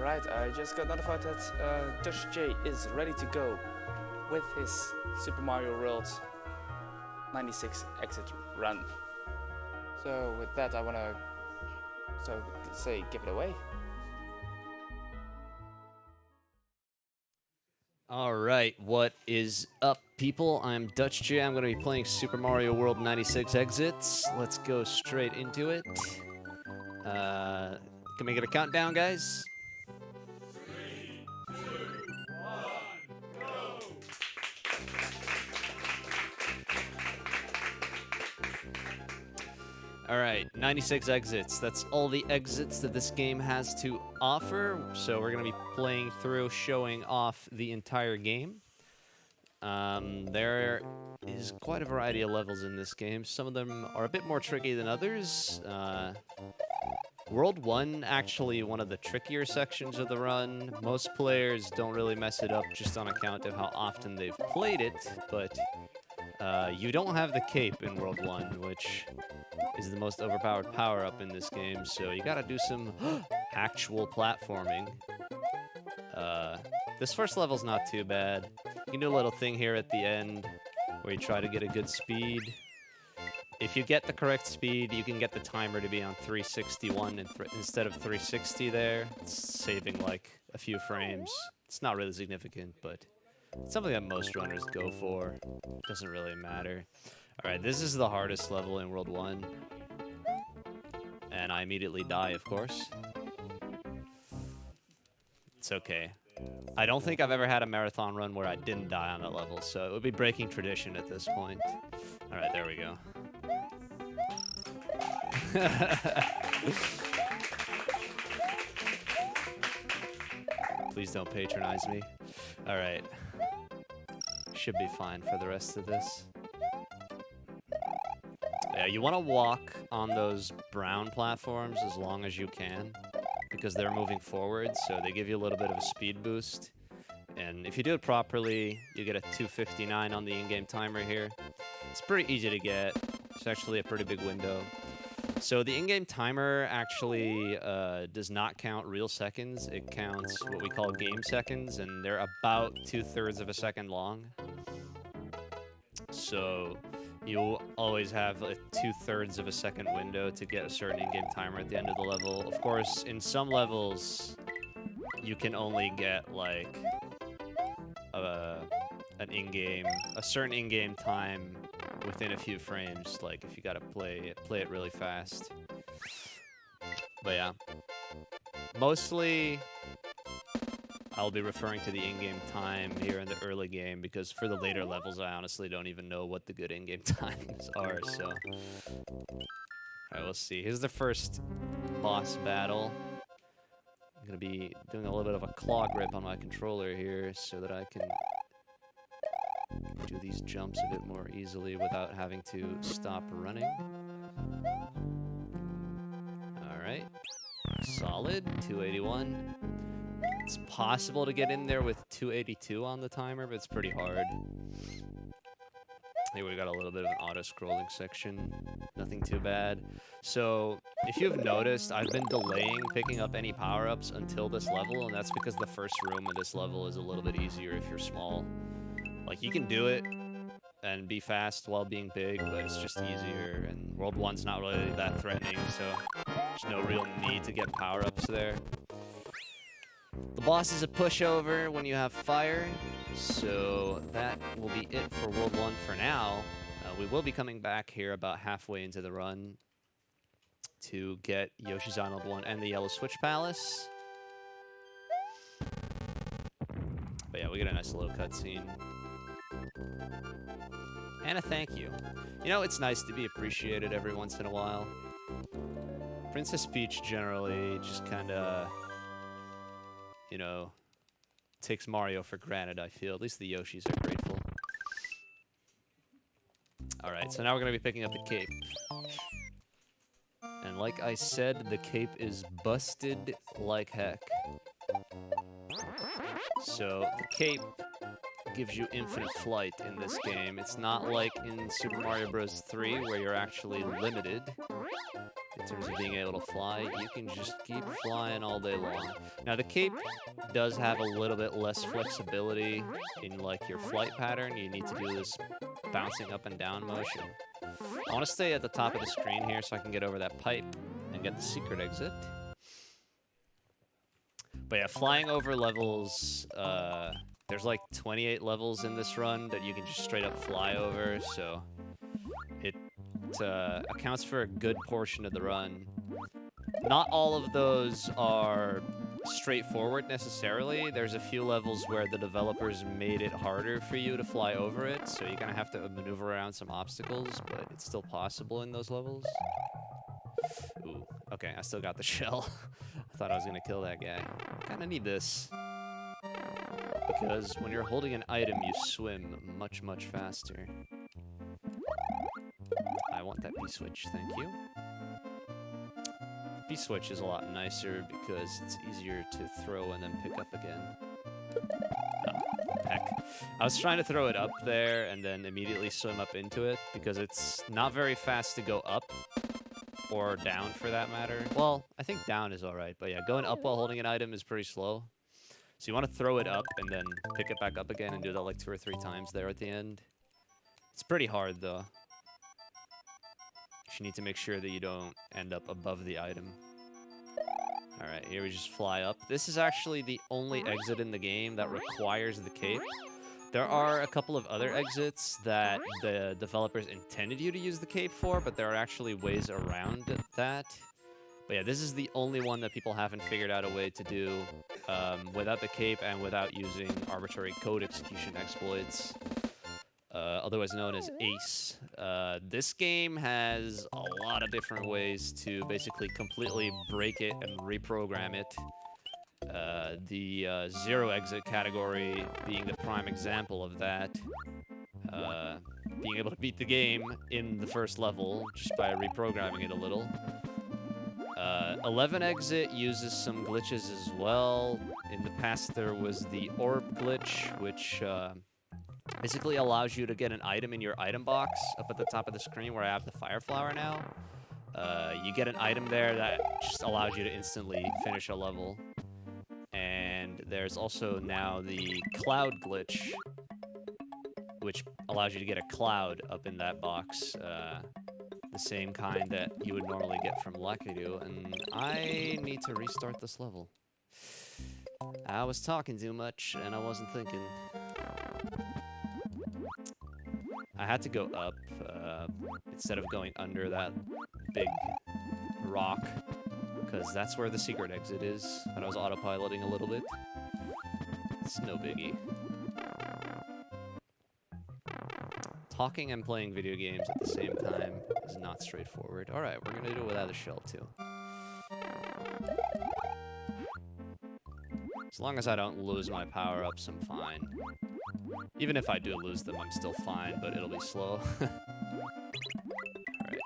Alright, I just got notified that Dutch J is ready to go with his Super Mario World 96 exit run. So with that I wanna say give it away. Alright, what is up, people? I'm Dutch J. I'm going to be playing Super Mario World 96 Exits. Let's go straight into it. Can we get a countdown, guys? 3, 2, 1, go! Alright, 96 exits. That's all the exits that this game has to offer. So we're going to be playing through, showing off the entire game. There is quite a variety of levels in this game. Some of them are a bit more tricky than others. World 1, actually one of the trickier sections of the run. Most players don't really mess it up just on account of how often they've played it, but you don't have the cape in World 1, which is the most overpowered power-up in this game, so you gotta do some actual platforming. This first level's not too bad. You can do a little thing here at the end where you try to get a good speed. If you get the correct speed, you can get the timer to be on 361 instead of 360 there. It's saving like a few frames. It's not really significant, but it's something that most runners go for. Doesn't really matter. Alright, this is the hardest level in World 1. And I immediately die, of course. It's okay. I don't think I've ever had a marathon run where I didn't die on that level, so it would be breaking tradition at this point. Alright, there we go. Please don't patronize me. Alright. Should be fine for the rest of this. Yeah, you want to walk on those brown platforms as long as you can, because they're moving forward, so they give you a little bit of a speed boost. And if you do it properly, you get a 2:59 on the in-game timer here. It's pretty easy to get. It's actually a pretty big window. So the in-game timer actually does not count real seconds. It counts what we call game seconds, and they're about 2/3 of a second long. So you always have a 2/3 of a second window to get a certain in-game timer at the end of the level. Of course, in some levels, you can only get like a certain in-game time within a few frames. Like if you gotta play it really fast. But yeah, mostly I'll be referring to the in-game time here in the early game, because for the later levels, I honestly don't even know what the good in-game times are, so. Alright, we'll see. Here's the first boss battle. I'm gonna be doing a little bit of a claw grip on my controller here so that I can do these jumps a bit more easily without having to stop running. Alright. Solid. 281. It's possible to get in there with 282 on the timer, but it's pretty hard. Here we got a little bit of an auto-scrolling section. Nothing too bad. So, if you've noticed, I've been delaying picking up any power-ups until this level, and that's because the first room of this level is a little bit easier if you're small. Like, you can do it and be fast while being big, but it's just easier, and World 1's not really that threatening, so there's no real need to get power-ups there. The boss is a pushover when you have fire, so that will be it for World 1 for now. We will be coming back here about halfway into the run to get Yoshi's Island 1 and the Yellow Switch Palace. But yeah, we get a nice little cutscene. And a thank you. You know, it's nice to be appreciated every once in a while. Princess Peach generally just kind of, you know, takes Mario for granted, I feel. At least the Yoshis are grateful. Alright, so now we're going to be picking up the cape. And like I said, the cape is busted like heck. So, the cape gives you infinite flight in this game. It's not like in Super Mario Bros. 3, where you're actually limited. in terms of being able to fly. You can just keep flying all day long. Now the cape does have a little bit less flexibility in like your flight pattern. You need to do this bouncing up and down motion. I want to stay at the top of the screen here so I can get over that pipe and get the secret exit. But yeah, flying over levels, there's like 28 levels in this run that you can just straight up fly over, so it accounts for a good portion of the run. Not all of those are straightforward necessarily. There's a few levels where the developers made it harder for you to fly over it, so you're gonna have to maneuver around some obstacles, but it's still possible in those levels. Ooh, okay, I still got the shell. I thought I was gonna kill that guy. Kinda need this. Because when you're holding an item, you swim much, much faster. I want that P-switch, thank you. P-switch is a lot nicer because it's easier to throw and then pick up again. Heck. I was trying to throw it up there and then immediately swim up into it because it's not very fast to go up. Or down, for that matter. Well, I think down is alright, but yeah, going up while holding an item is pretty slow. So you want to throw it up and then pick it back up again and do that like 2 or 3 times there at the end. It's pretty hard, though. You need to make sure that you don't end up above the item. Alright, here we just fly up. This is actually the only exit in the game that requires the cape. There are a couple of other exits that the developers intended you to use the cape for, but there are actually ways around that. But yeah, this is the only one that people haven't figured out a way to do without the cape and without using arbitrary code execution exploits, otherwise known as ACE. This game has a lot of different ways to basically completely break it and reprogram it. The zero exit category being the prime example of that. Being able to beat the game in the first level just by reprogramming it a little. 11 exit uses some glitches as well. In the past there was the orb glitch, which basically allows you to get an item in your item box up at the top of the screen where I have the fire flower now. You get an item there that just allows you to instantly finish a level. And there's also now the cloud glitch, which allows you to get a cloud up in that box, the same kind that you would normally get from Lakitu, and I need to restart this level. I was talking too much, and I wasn't thinking. I had to go up, instead of going under that big rock, because that's where the secret exit is, and I was autopiloting a little bit. It's no biggie. Talking and playing video games at the same time is not straightforward. Alright, we're gonna do it without a shell, too. As long as I don't lose my power-ups, I'm fine. Even if I do lose them, I'm still fine, but it'll be slow. Alright.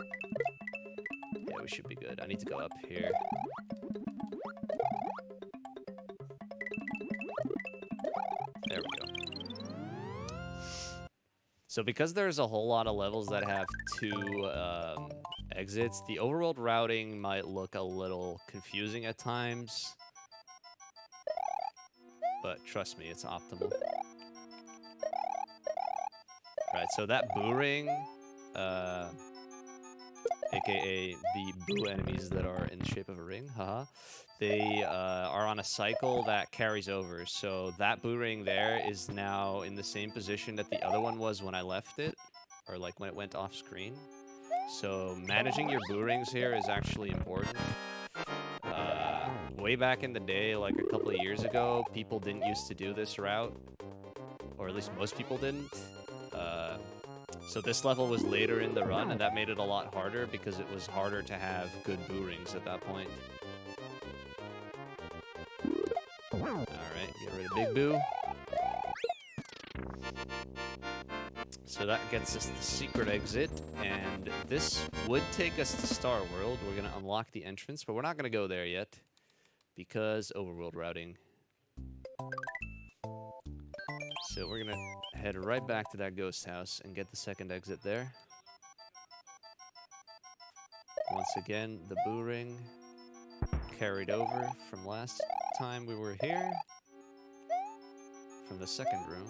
Yeah, we should be good. I need to go up here. There we go. So because there's a whole lot of levels that have 2 exits, the overworld routing might look a little confusing at times. But trust me, it's optimal. Right, so that boo ring, aka the boo enemies that are in the shape of a ring, haha, they are on a cycle that carries over. So that boo ring there is now in the same position that the other one was when I left it, or like when it went off screen. So managing your boo rings here is actually important. Way back in the day, like a couple of years ago, people didn't used to do this route, or at least most people didn't. So this level was later in the run, and that made it a lot harder because it was harder to have good boo rings at that point. Alright, get rid of Big Boo. So that gets us the secret exit, and this would take us to Star World. We're going to unlock the entrance, but we're not going to go there yet because overworld routing. So we're going to head right back to that ghost house and get the second exit there. Once again, the boo ring carried over from last time we were here, from the second room.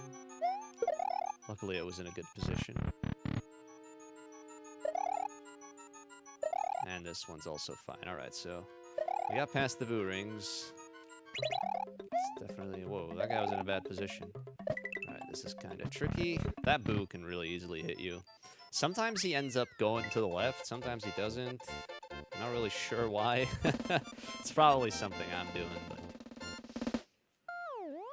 Luckily, it was in a good position. And this one's also fine. All right, so we got past the boo rings. It's definitely... Whoa, that guy was in a bad position. All right, this is kind of tricky. That boo can really easily hit you. Sometimes he ends up going to the left. Sometimes he doesn't. I'm not really sure why. It's probably something I'm doing, but...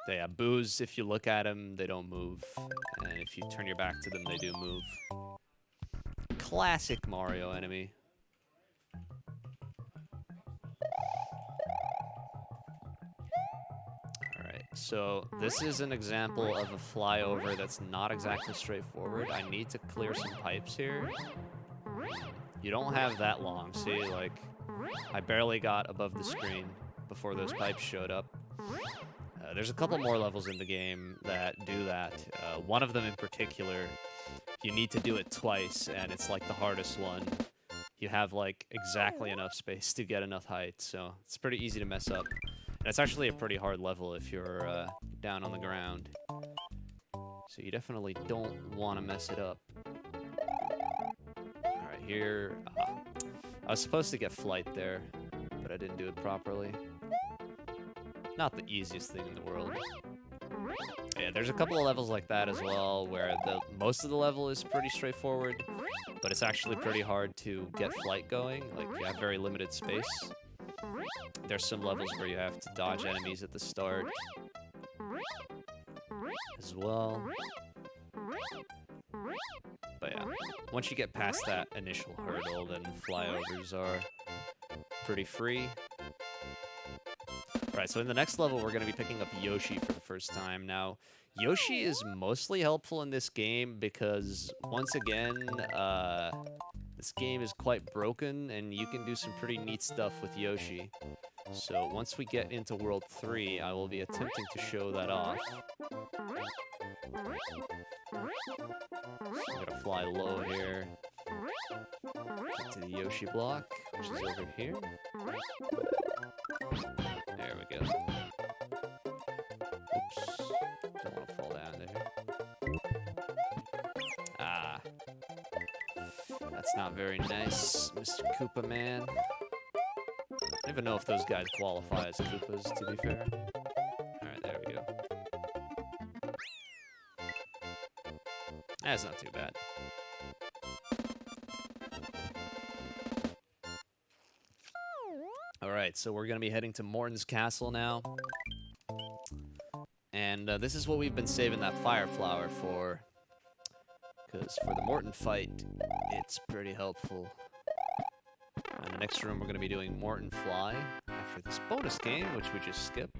Yeah, boos, if you look at them, they don't move. And if you turn your back to them, they do move. Classic Mario enemy. Alright, so this is an example of a flyover that's not exactly straightforward. I need to clear some pipes here. You don't have that long, see? Like, I barely got above the screen before those pipes showed up. There's a couple more levels in the game that do that. One of them in particular, you need to do it twice, and it's like the hardest one. You have like exactly enough space to get enough height, so it's pretty easy to mess up. And it's actually a pretty hard level if you're down on the ground. So you definitely don't want to mess it up. Alright, here... I was supposed to get flight there, but I didn't do it properly. Not the easiest thing in the world. Yeah, there's a couple of levels like that as well, where most of the level is pretty straightforward, but it's actually pretty hard to get flight going. Like, you have very limited space. There's some levels where you have to dodge enemies at the start as well. But yeah, once you get past that initial hurdle, then flyovers are pretty free. Right, so in the next level, we're going to be picking up Yoshi for the first time. Now, Yoshi is mostly helpful in this game because, once again, this game is quite broken, and you can do some pretty neat stuff with Yoshi. So once we get into World 3, I will be attempting to show that off. So I'm going to fly low here. Get to the Yoshi block, which is over here. There we go. Oops. Don't want to fall down there. Ah. That's not very nice, Mr. Koopa Man. I don't even know if those guys qualify as Koopas, to be fair. Alright, there we go. That's not too bad. Alright, so we're going to be heading to Morton's Castle now. And this is what we've been saving that fire flower for. Because for the Morton fight, it's pretty helpful. In the next room, we're going to be doing Morton Fly after this bonus game, which we just skip.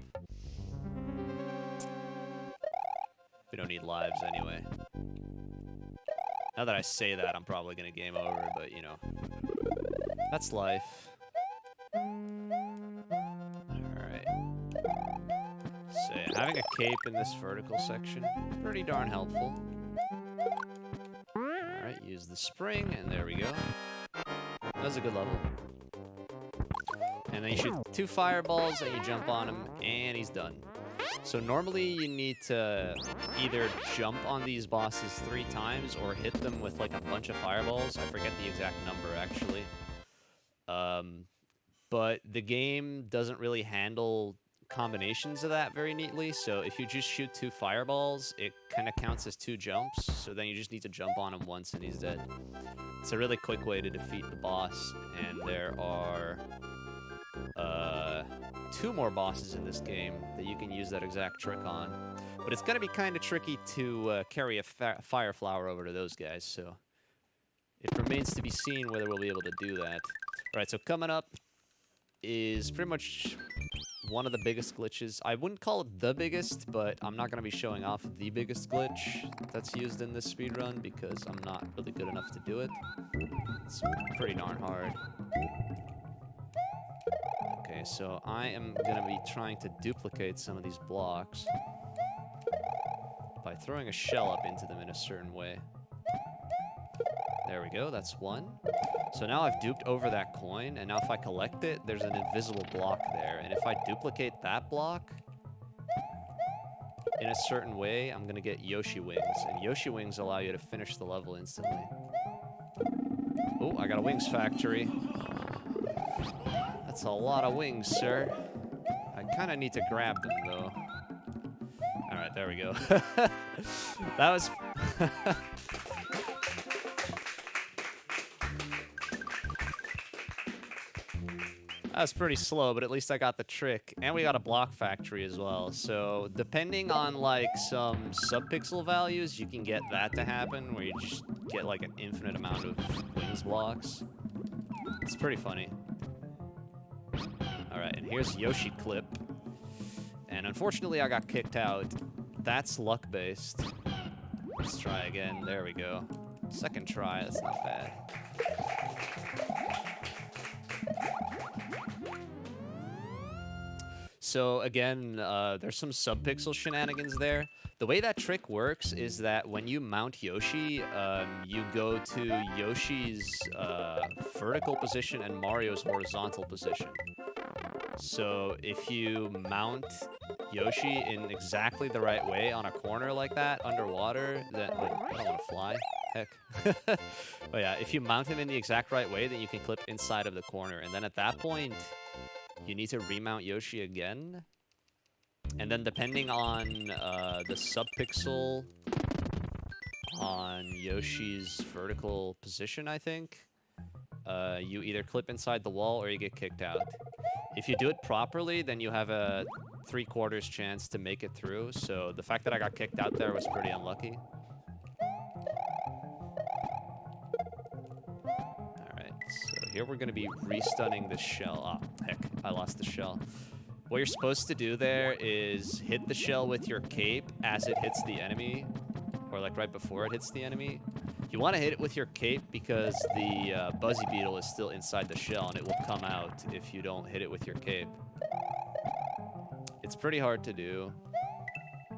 We don't need lives anyway. Now that I say that, I'm probably going to game over, but you know, that's life. Alright. So yeah, having a cape in this vertical section, pretty darn helpful. Alright, use the spring, and there we go. That was a good level. And then you shoot 2 fireballs, and you jump on him, and he's done. So normally you need to either jump on these bosses 3 times, or hit them with like a bunch of fireballs. I forget the exact number, actually. But the game doesn't really handle combinations of that very neatly, so if you just shoot 2 fireballs, it kind of counts as 2 jumps, so then you just need to jump on him once and he's dead. It's a really quick way to defeat the boss, and there are 2 more bosses in this game that you can use that exact trick on. But it's going to be kind of tricky to carry a fire flower over to those guys, so it remains to be seen whether we'll be able to do that. Alright, so coming up is pretty much one of the biggest glitches. I wouldn't call it the biggest, but I'm not going to be showing off the biggest glitch that's used in this speedrun because I'm not really good enough to do it. It's pretty darn hard. Okay, so I am going to be trying to duplicate some of these blocks by throwing a shell up into them in a certain way. There we go, that's one. So now I've duped over that coin, and now if I collect it, there's an invisible block there. And if I duplicate that block in a certain way, I'm gonna get Yoshi wings. And Yoshi wings allow you to finish the level instantly. Oh, I got a wings factory. That's a lot of wings, sir. I kind of need to grab them, though. All right, there we go. That was... That was pretty slow, but at least I got the trick. And we got a block factory as well. So depending on like some subpixel values, you can get that to happen, where you just get like an infinite amount of wings blocks. It's pretty funny. All right, and here's Yoshi clip. And unfortunately, I got kicked out. That's luck-based. Let's try again. There we go. Second try, that's not bad. So again, there's some subpixel shenanigans there. The way that trick works is that when you mount Yoshi, you go to Yoshi's vertical position and Mario's horizontal position. So if you mount Yoshi in exactly the right way on a corner like that, underwater, then... Wait, I don't want to fly. Heck. But yeah, if you mount him in the exact right way, then you can clip inside of the corner. And then at that point, you need to remount Yoshi again. And then depending on the subpixel on Yoshi's vertical position, I think, you either clip inside the wall or you get kicked out. If you do it properly, then you have a 3/4 chance to make it through. So the fact that I got kicked out there was pretty unlucky. Alright, so here we're going to be restunning the shell. Ah, heck, I lost the shell. What you're supposed to do there is hit the shell with your cape as it hits the enemy, or like right before it hits the enemy. You want to hit it with your cape because the Buzzy Beetle is still inside the shell and it will come out if you don't hit it with your cape. It's pretty hard to do.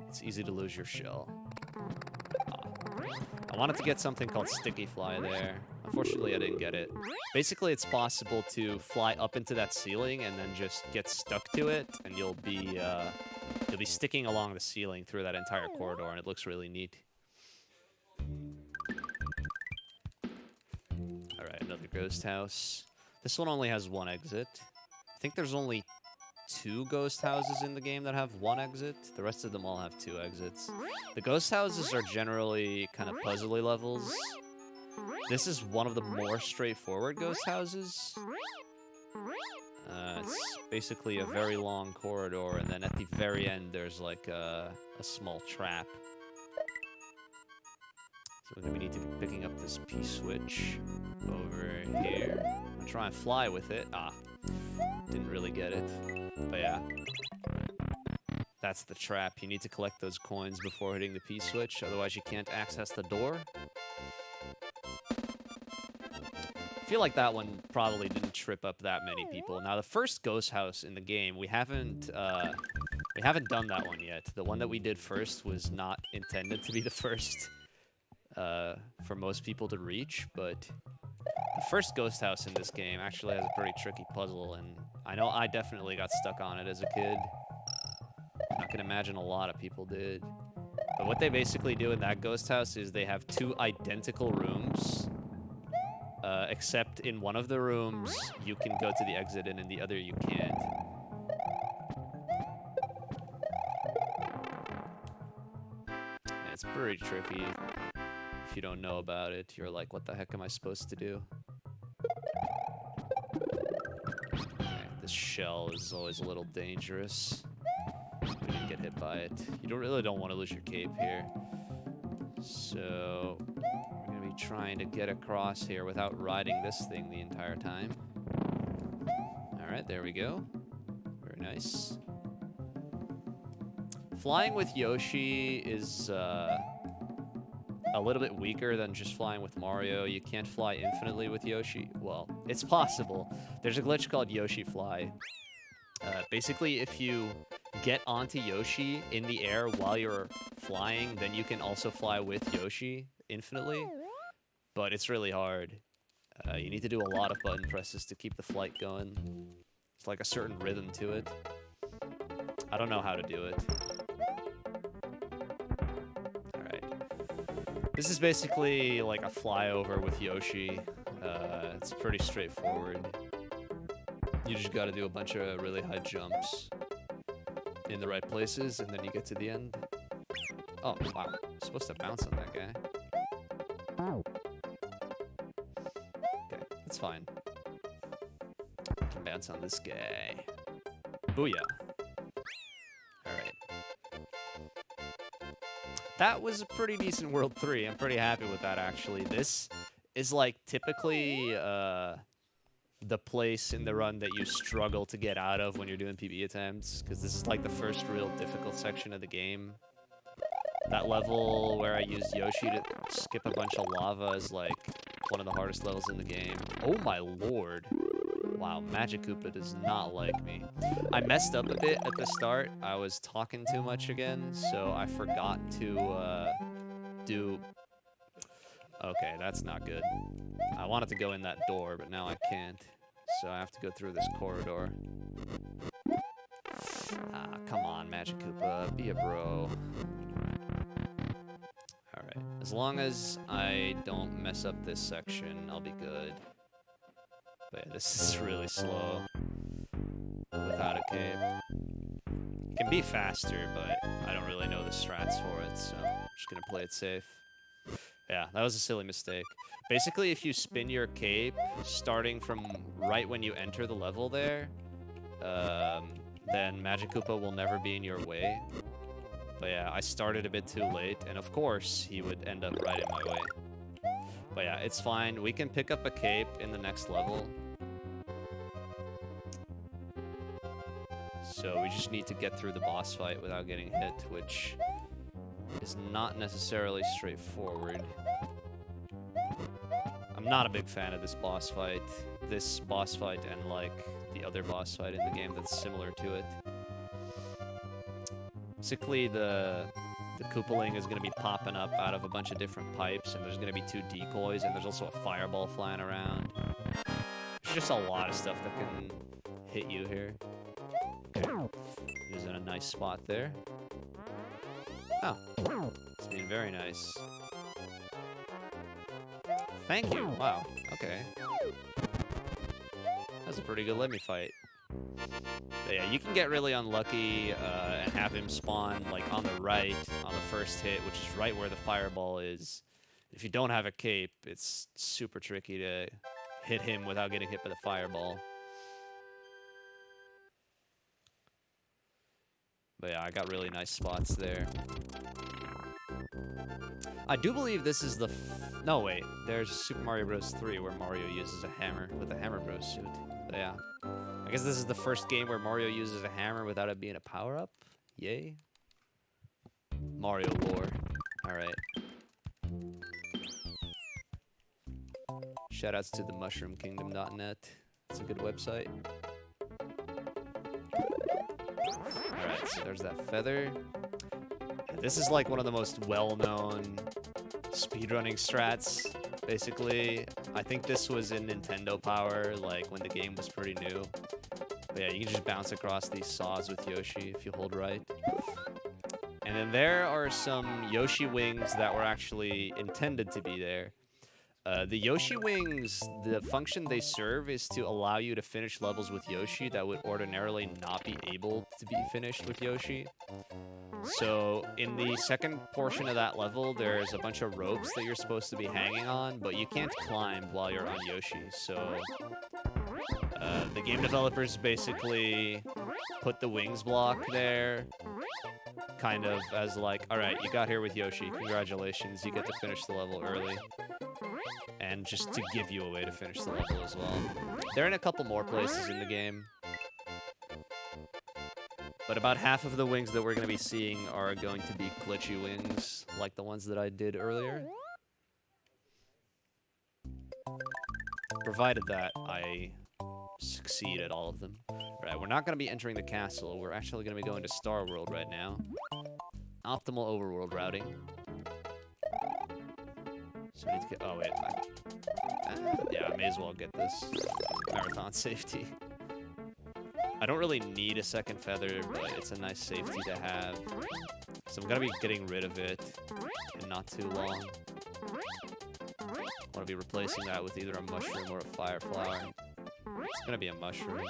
It's easy to lose your shell. I wanted to get something called Sticky Fly there. Unfortunately, I didn't get it. Basically, it's possible to fly up into that ceiling and then just get stuck to it, and you'll be sticking along the ceiling through that entire corridor, and it looks really neat. All right, another ghost house. This one only has one exit. I think there's only 2 ghost houses in the game that have 1 exit. The rest of them all have 2 exits. The ghost houses are generally kind of puzzly levels. This is one of the more straightforward ghost houses. It's basically a very long corridor, and then at the very end, there's like a small trap. So we need to be picking up this P-switch over here. I'm gonna try and fly with it. Ah, didn't really get it. But yeah, that's the trap. You need to collect those coins before hitting the P-switch, otherwise you can't access the door. I feel like that one probably didn't trip up that many people. Now, the first ghost house in the game, we haven't done that one yet. The one that we did first was not intended to be the first for most people to reach, but the first ghost house in this game actually has a pretty tricky puzzle, and I know I definitely got stuck on it as a kid. I can imagine a lot of people did. But what they basically do in that ghost house is they have 2 identical rooms, except in one of the rooms you can go to the exit and in the other you can't. And it's pretty tricky. If you don't know about it, you're like, what the heck am I supposed to do? Okay, this shell is always a little dangerous. We didn't get hit by it. You really don't want to lose your cape here. So we're going to be trying to get across here without riding this thing the entire time. Alright, there we go. Very nice. Flying with Yoshi is a little bit weaker than just flying with Mario. You can't fly infinitely with Yoshi. Well, it's possible. There's a glitch called Yoshi Fly. Basically, if you get onto Yoshi in the air while you're flying, then you can also fly with Yoshi infinitely. But it's really hard. You need to do a lot of button presses to keep the flight going. It's like a certain rhythm to it. I don't know how to do it. Alright. This is basically like a flyover with Yoshi. It's pretty straightforward. You just gotta do a bunch of really high jumps in the right places, and then you get to the end. Oh, wow. I'm supposed to bounce on that guy. Okay, that's fine. I can bounce on this guy. Booyah. Alright. That was a pretty decent World 3. I'm pretty happy with that, actually. This is, like, typically, the place in the run that you struggle to get out of when you're doing PB attempts, because this is, like, the first real difficult section of the game. That level where I used Yoshi to skip a bunch of lava is, like, one of the hardest levels in the game. Oh, my lord. Wow, Magic Koopa does not like me. I messed up a bit at the start. I was talking too much again, so I forgot to do... Okay, that's not good. I wanted to go in that door, but now I can't. So I have to go through this corridor. Ah, come on, Magic Koopa. Be a bro. Alright. As long as I don't mess up this section, I'll be good. But yeah, this is really slow without a cape. It can be faster, but I don't really know the strats for it, so I'm just gonna play it safe. Yeah, that was a silly mistake. Basically, if you spin your cape, starting from right when you enter the level there, then Magic Koopa will never be in your way. But yeah, I started a bit too late, and of course, he would end up right in my way. But yeah, it's fine. We can pick up a cape in the next level. So we just need to get through the boss fight without getting hit, which is not necessarily straightforward. I'm not a big fan of this boss fight. This boss fight and, like, the other boss fight in the game that's similar to it. Basically, the Koopaling is going to be popping up out of a bunch of different pipes, and there's going to be 2 decoys, and there's also a fireball flying around. There's just a lot of stuff that can hit you here. Okay. He was in a nice spot there. Oh. It's being very nice. Thank you. Wow. Okay. That's a pretty good let me fight. But yeah, you can get really unlucky and have him spawn like on the right on the first hit, which is right where the fireball is. If you don't have a cape, it's super tricky to hit him without getting hit by the fireball. But yeah, I got really nice spots there. I do believe this is the... No, wait. There's Super Mario Bros. 3 where Mario uses a hammer with a Hammer Bros. Suit. But yeah. I guess this is the first game where Mario uses a hammer without it being a power-up. Yay. Mario lore. Alright. Shoutouts to the mushroomkingdom.net. It's a good website. Alright, so there's that feather. This is like one of the most well-known speedrunning strats, basically. I think this was in Nintendo Power, like when the game was pretty new. But yeah, you can just bounce across these saws with Yoshi if you hold right. And then there are some Yoshi wings that were actually intended to be there. The Yoshi wings, the function they serve is to allow you to finish levels with Yoshi that would ordinarily not be able to be finished with Yoshi. So in the second portion of that level, there's a bunch of ropes that you're supposed to be hanging on, but you can't climb while you're on Yoshi. So the game developers basically put the wings block there, kind of as like, alright, you got here with Yoshi, congratulations, you get to finish the level early. And just to give you a way to finish the level as well. They're in a couple more places in the game. But about half of the wings that we're going to be seeing are going to be glitchy wings, like the ones that I did earlier. Provided that I succeed at all of them. Right, we're not going to be entering the castle. We're actually going to be going to Star World right now. Optimal overworld routing. So I need to get. Oh wait. Yeah, I may as well get this marathon safety. I don't really need a second feather, but it's a nice safety to have. So I'm gonna be getting rid of it in not too long. I want to be replacing that with either a mushroom or a fire flower. It's gonna be a mushroom.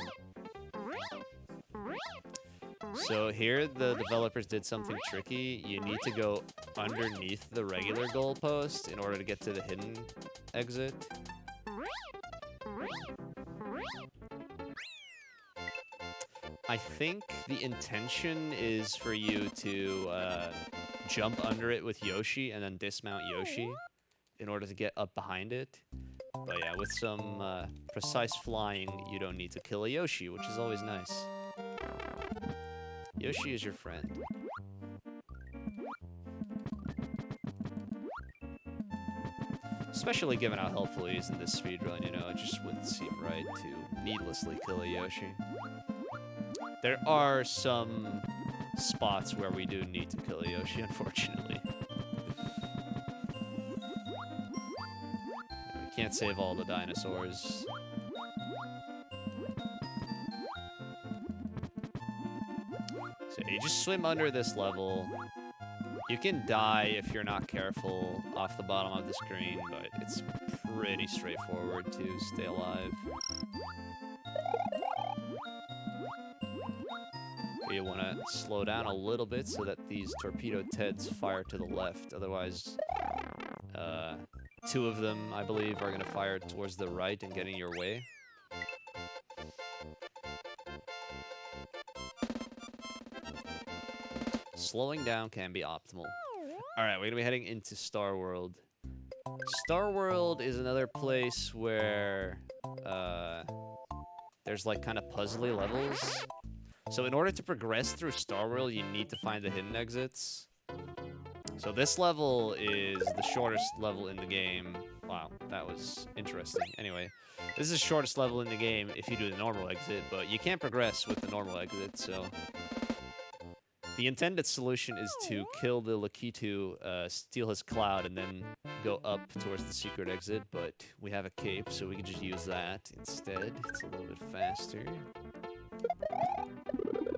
So here the developers did something tricky. You need to go underneath the regular goalpost in order to get to the hidden exit. I think the intention is for you to jump under it with Yoshi and then dismount Yoshi in order to get up behind it. But yeah, with some precise flying, you don't need to kill a Yoshi, which is always nice. Yoshi is your friend. Especially given how helpful he is in this speedrun, you know, it just wouldn't seem right to needlessly kill a Yoshi. There are some spots where we do need to kill a Yoshi, unfortunately. We can't save all the dinosaurs. So you just swim under this level. You can die if you're not careful off the bottom of the screen, but it's pretty straightforward to stay alive. You want to slow down a little bit so that these torpedo Teds fire to the left. Otherwise, two of them, I believe, are going to fire towards the right and get in your way. Slowing down can be optimal. Alright, we're going to be heading into Star World. Star World is another place where there's like kind of puzzly levels. So in order to progress through Star World, you need to find the hidden exits. So this level is the shortest level in the game. Wow, that was interesting. Anyway, this is the shortest level in the game if you do the normal exit, but you can't progress with the normal exit, so... The intended solution is to kill the Lakitu, steal his cloud, and then go up towards the secret exit, but we have a cape, so we can just use that instead. It's a little bit faster.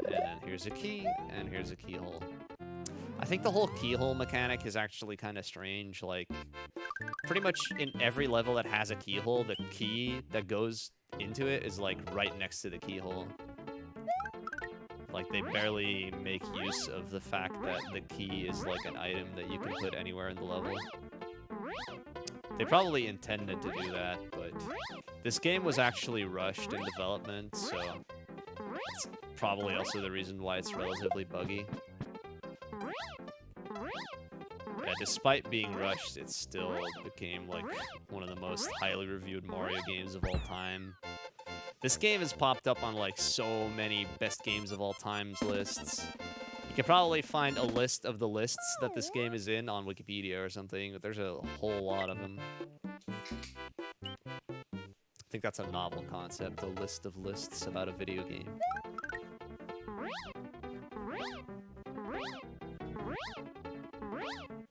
And then here's a key, and here's a keyhole. I think the whole keyhole mechanic is actually kind of strange. Like, pretty much in every level that has a keyhole, the key that goes into it is, like, right next to the keyhole. Like, they barely make use of the fact that the key is, like, an item that you can put anywhere in the level. They probably intended to do that, but this game was actually rushed in development, so it's probably also the reason why it's relatively buggy. Yeah, despite being rushed, it still became, like, one of the most highly reviewed Mario games of all time. This game has popped up on, like, so many best games of all times lists. You can probably find a list of the lists that this game is in on Wikipedia or something, but there's a whole lot of them. I think that's a novel concept, a list of lists about a video game.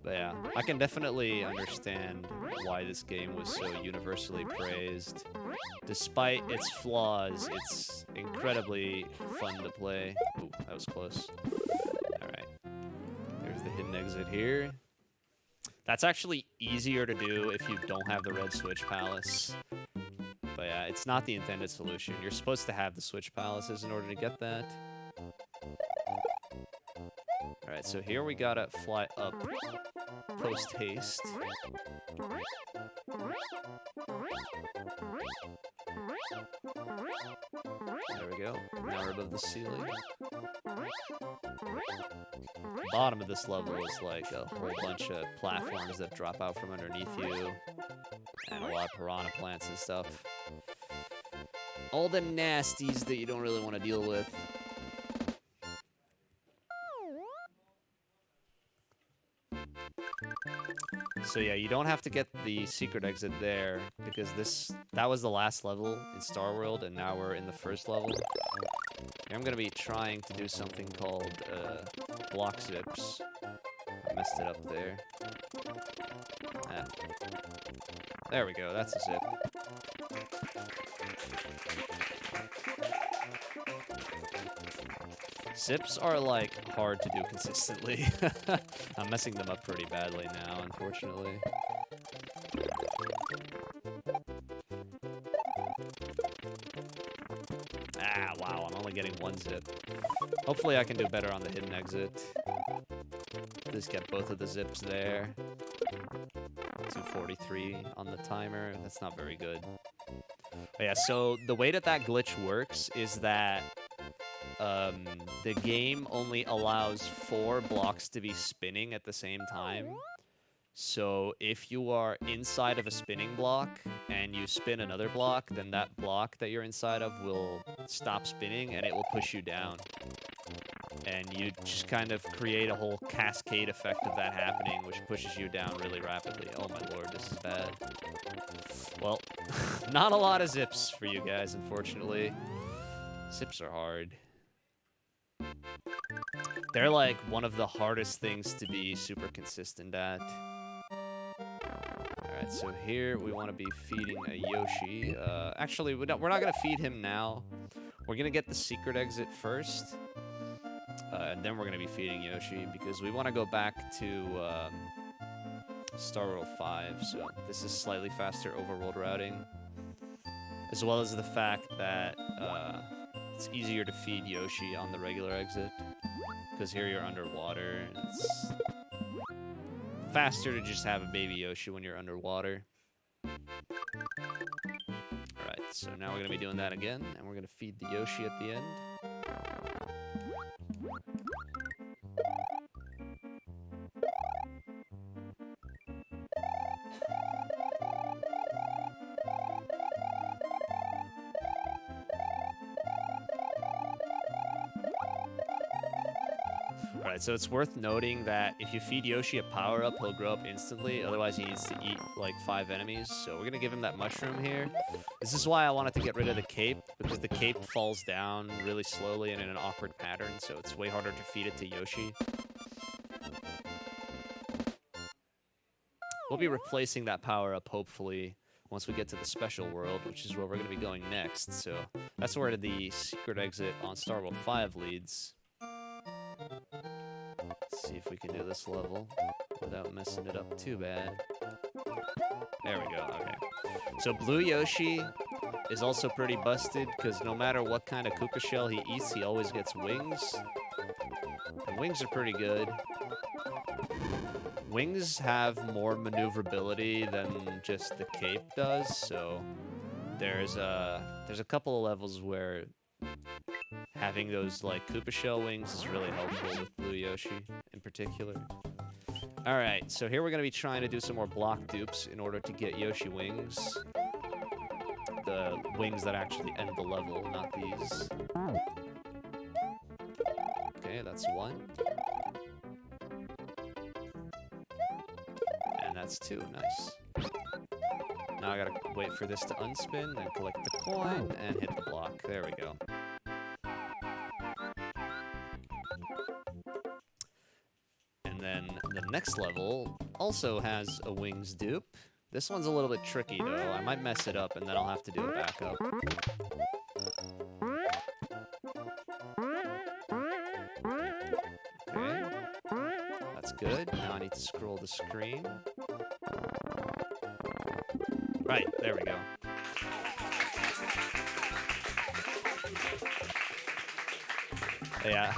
But yeah, I can definitely understand why this game was so universally praised. Despite its flaws, it's incredibly fun to play. Ooh, that was close. Alright. There's the hidden exit here. That's actually easier to do if you don't have the red switch palace. But yeah, it's not the intended solution. You're supposed to have the switch palaces in order to get that. Alright, so here we gotta fly up post-haste. There we go. Now we're above the ceiling. The bottom of this level is like a whole bunch of platforms that drop out from underneath you. And a lot of piranha plants and stuff. All the nasties that you don't really want to deal with. So yeah, you don't have to get the secret exit there, because that was the last level in Star World, and now we're in the first level. Here I'm going to be trying to do something called block zips. I messed it up there. Ah. There we go, that's a zip. Zips are like hard to do consistently. I'm messing them up pretty badly now, unfortunately. Ah, wow, I'm only getting one zip. Hopefully I can do better on the hidden exit. Just get both of the zips there. 243 on the timer. That's not very good. But yeah, so the way that glitch works is that the game only allows 4 blocks to be spinning at the same time. So if you are inside of a spinning block and you spin another block, then that block that you're inside of will stop spinning and it will push you down. And you just kind of create a whole cascade effect of that happening, which pushes you down really rapidly. Oh my lord, this is bad. Well, not a lot of zips for you guys, unfortunately. Zips are hard. They're like one of the hardest things to be super consistent at. Alright, so here we want to be feeding a Yoshi. Actually, we're not going to feed him now. We're going to get the secret exit first. And then we're going to be feeding Yoshi because we want to go back to Star World 5. So this is slightly faster overworld routing. As well as the fact that it's easier to feed Yoshi on the regular exit. Because here you're underwater. And it's faster to just have a baby Yoshi when you're underwater. Alright, so now we're going to be doing that again. And we're going to feed the Yoshi at the end. Alright, so it's worth noting that if you feed Yoshi a power-up, he'll grow up instantly. Otherwise, he needs to eat, like, 5 enemies. So we're going to give him that mushroom here. This is why I wanted to get rid of the cape, because the cape falls down really slowly and in an awkward pattern, so it's way harder to feed it to Yoshi. We'll be replacing that power-up, hopefully, once we get to the special world, which is where we're going to be going next. So that's where the secret exit on Star World 5 leads. Let's see if we can do this level without messing it up too bad. There we go, okay. So Blue Yoshi is also pretty busted, because no matter what kind of Koopa shell he eats, he always gets wings. And wings are pretty good. Wings have more maneuverability than just the cape does, so there's a couple of levels where having those, like, Koopa shell wings is really helpful with Blue Yoshi in particular. Alright, so here we're going to be trying to do some more block dupes in order to get Yoshi wings. The wings that actually end the level, not these. Okay, that's one. And that's two, nice. Now I gotta wait for this to unspin, then collect the coin, and hit the block. There we go. And then the next level also has a wings dupe. This one's a little bit tricky, though. I might mess it up, and then I'll have to do a backup. Okay. That's good. Now I need to scroll the screen. Right, there we go. Yeah,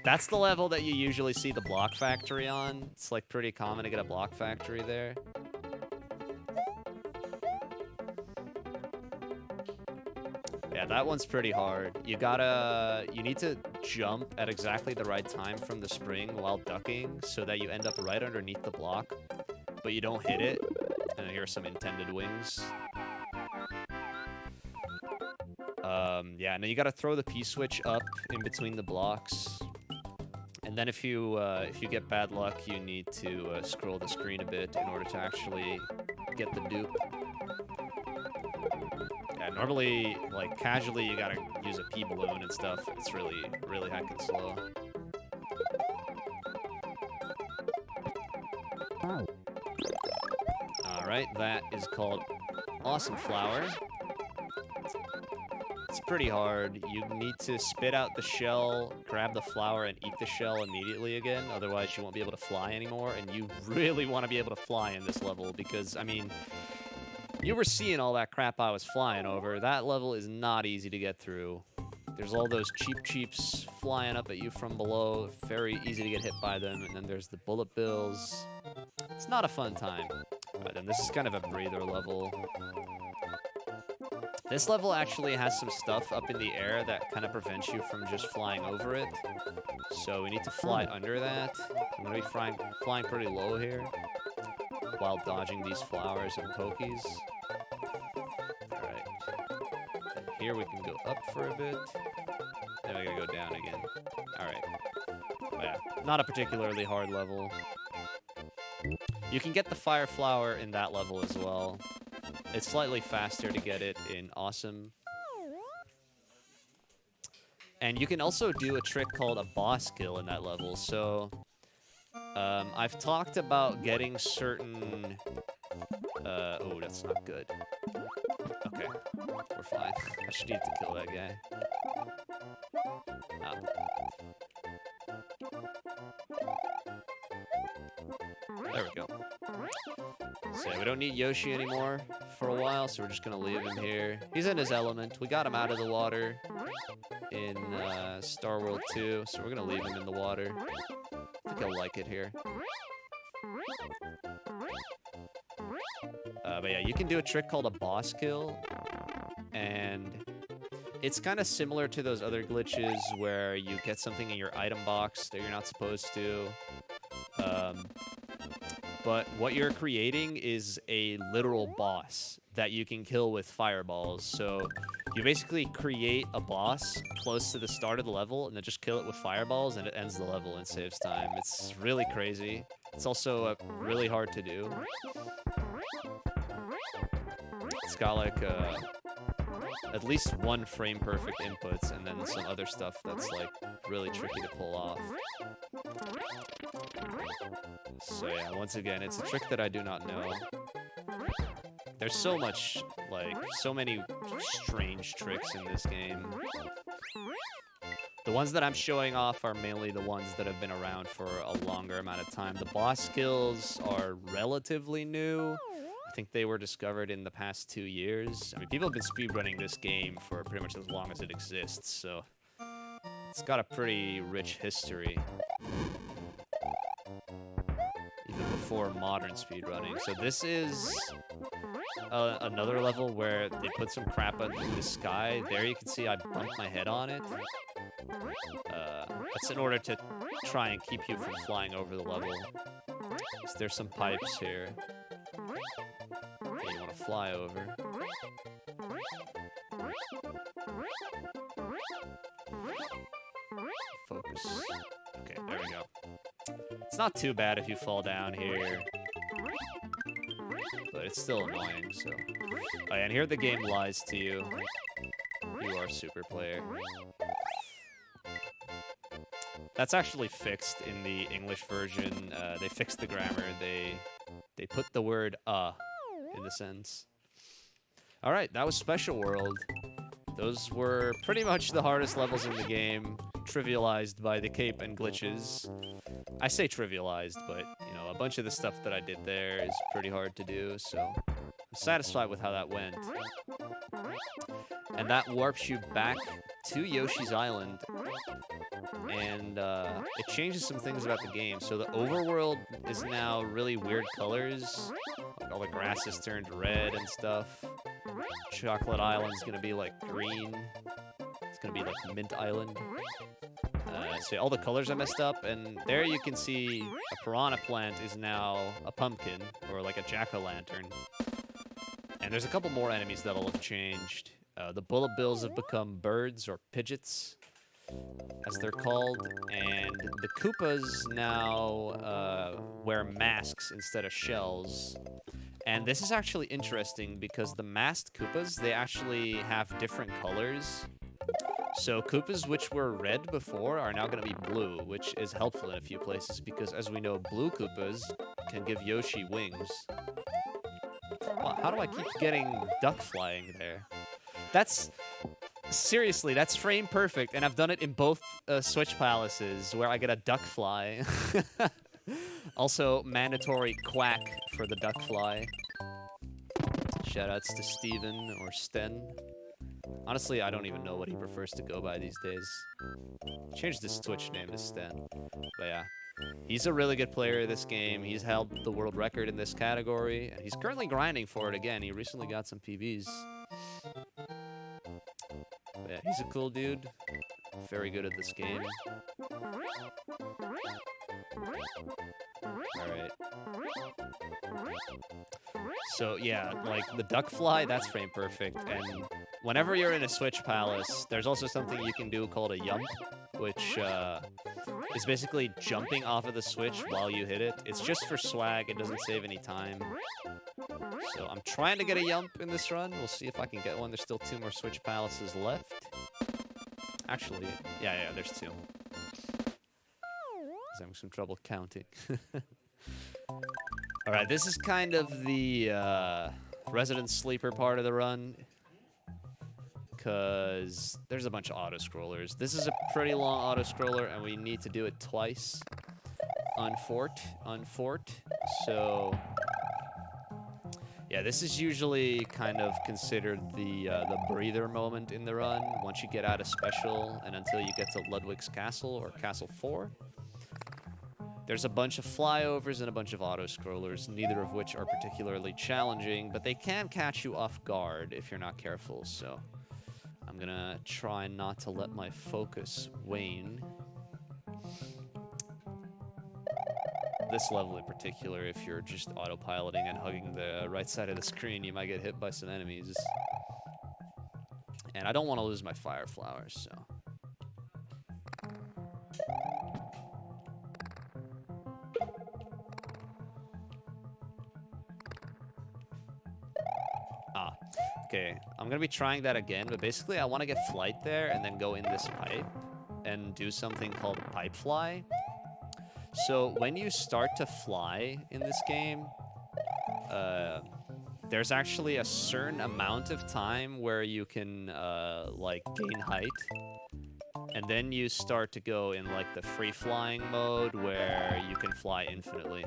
that's the level that you usually see the block factory on. It's like pretty common to get a block factory there. Yeah, that one's pretty hard. You need to jump at exactly the right time from the spring while ducking so that you end up right underneath the block, but you don't hit it. And here are some intended wings. Yeah, and then you gotta throw the P-switch up in between the blocks. And then if you get bad luck, you need to scroll the screen a bit in order to actually get the dupe. Yeah, normally, like, casually, you gotta use a P-balloon and stuff. It's really, really heckin' slow. Alright, that is called Awesome Flower. It's pretty hard. You need to spit out the shell, grab the flower, and eat the shell immediately again. Otherwise, you won't be able to fly anymore. And you really want to be able to fly in this level because, I mean, you were seeing all that crap I was flying over. That level is not easy to get through. There's all those cheeps flying up at you from below. Very easy to get hit by them. And then there's the bullet bills. It's not a fun time. But then this is kind of a breather level. This level actually has some stuff up in the air that kind of prevents you from just flying over it. So we need to fly under that. I'm going to be flying pretty low here while dodging these flowers and pokies. Alright. Here we can go up for a bit. Then we gotta go down again. Alright. Yeah, not a particularly hard level. You can get the fire flower in that level as well. It's slightly faster to get it in Awesome. And you can also do a trick called a boss kill in that level. So, I've talked about getting certain... oh, that's not good. Okay, we're fine. I just need to kill that guy. Ah. There we go. So yeah, we don't need Yoshi anymore for a while, so we're just gonna leave him here. He's in his element. We got him out of the water in Star World 2, so we're gonna leave him in the water. I think he'll like it here. But yeah, you can do a trick called a boss kill, and it's kind of similar to those other glitches where you get something in your item box that you're not supposed to. But what you're creating is a literal boss that you can kill with fireballs. So you basically create a boss close to the start of the level and then just kill it with fireballs and it ends the level and saves time. It's really crazy. It's also really hard to do. It's got like at least one frame perfect inputs and then some other stuff that's like really tricky to pull off. So yeah, once again, it's a trick that I do not know. There's so much, like, so many strange tricks in this game. The ones that I'm showing off are mainly the ones that have been around for a longer amount of time. The boss skills are relatively new. I think they were discovered in the past 2 years. I mean, people have been speedrunning this game for pretty much as long as it exists, so it's got a pretty rich history. Even before modern speedrunning. So this is another level where they put some crap up in the sky. There you can see I bumped my head on it. That's in order to try and keep you from flying over the level. So there's some pipes here. Okay, you want to fly over. Focus. Okay, there we go. It's not too bad if you fall down here, but it's still annoying, so... Oh, yeah, and here the game lies to you. You are a super player. That's actually fixed in the English version. They fixed the grammar. They put the word in the sentence. Alright, that was Special World. Those were pretty much the hardest levels in the game, trivialized by the cape and glitches. I say trivialized, but, you know, a bunch of the stuff that I did there is pretty hard to do, so I'm satisfied with how that went. And that warps you back to Yoshi's Island, and it changes some things about the game. So the overworld is now really weird colors. Like all the grass is turned red and stuff. Chocolate Island's gonna be like green. It's gonna be like Mint Island. So all the colors are messed up, and there you can see a piranha plant is now a pumpkin, or like a jack-o'-lantern. And there's a couple more enemies that'll have changed. The bullet bills have become birds, or pidgeots, as they're called, and the Koopas now wear masks instead of shells. And this is actually interesting because the masked Koopas, they actually have different colors. So Koopas which were red before are now going to be blue, which is helpful in a few places because, as we know, blue Koopas can give Yoshi wings. Wow, how do I keep getting duck flying there? That's... Seriously, that's frame perfect, and I've done it in both Switch Palaces where I get a duck fly. Also, mandatory quack for the duck fly. Shoutouts to Steven or Sten. Honestly, I don't even know what he prefers to go by these days. Changed his Twitch name to Sten. But yeah, he's a really good player of this game. He's held the world record in this category, and he's currently grinding for it again. He recently got some PBs. But yeah, he's a cool dude. Very good at this game. Alright. So yeah, like the duck fly, that's frame perfect. And whenever you're in a Switch Palace, there's also something you can do called a jump, which is basically jumping off of the Switch while you hit it. It's just for swag, it doesn't save any time. So I'm trying to get a jump in this run. We'll see if I can get one. There's still 2 more Switch Palaces left. Actually, yeah, there's 2. I'm having some trouble counting. Alright, this is kind of the resident sleeper part of the run, because there's a bunch of auto-scrollers. This is a pretty long auto-scroller, and we need to do it twice. Unfort. So, yeah, this is usually kind of considered the breather moment in the run, once you get out of special, and until you get to Ludwig's Castle, or Castle 4. There's a bunch of flyovers and a bunch of auto-scrollers, neither of which are particularly challenging, but they can catch you off guard if you're not careful, so I'm gonna try not to let my focus wane. This level in particular, if you're just autopiloting and hugging the right side of the screen, you might get hit by some enemies. And I don't want to lose my fire flowers, so... Okay, I'm gonna be trying that again, but basically I want to get flight there and then go in this pipe and do something called pipe fly. So when you start to fly in this game, there's actually a certain amount of time where you can like gain height, and then you start to go in like the free flying mode where you can fly infinitely.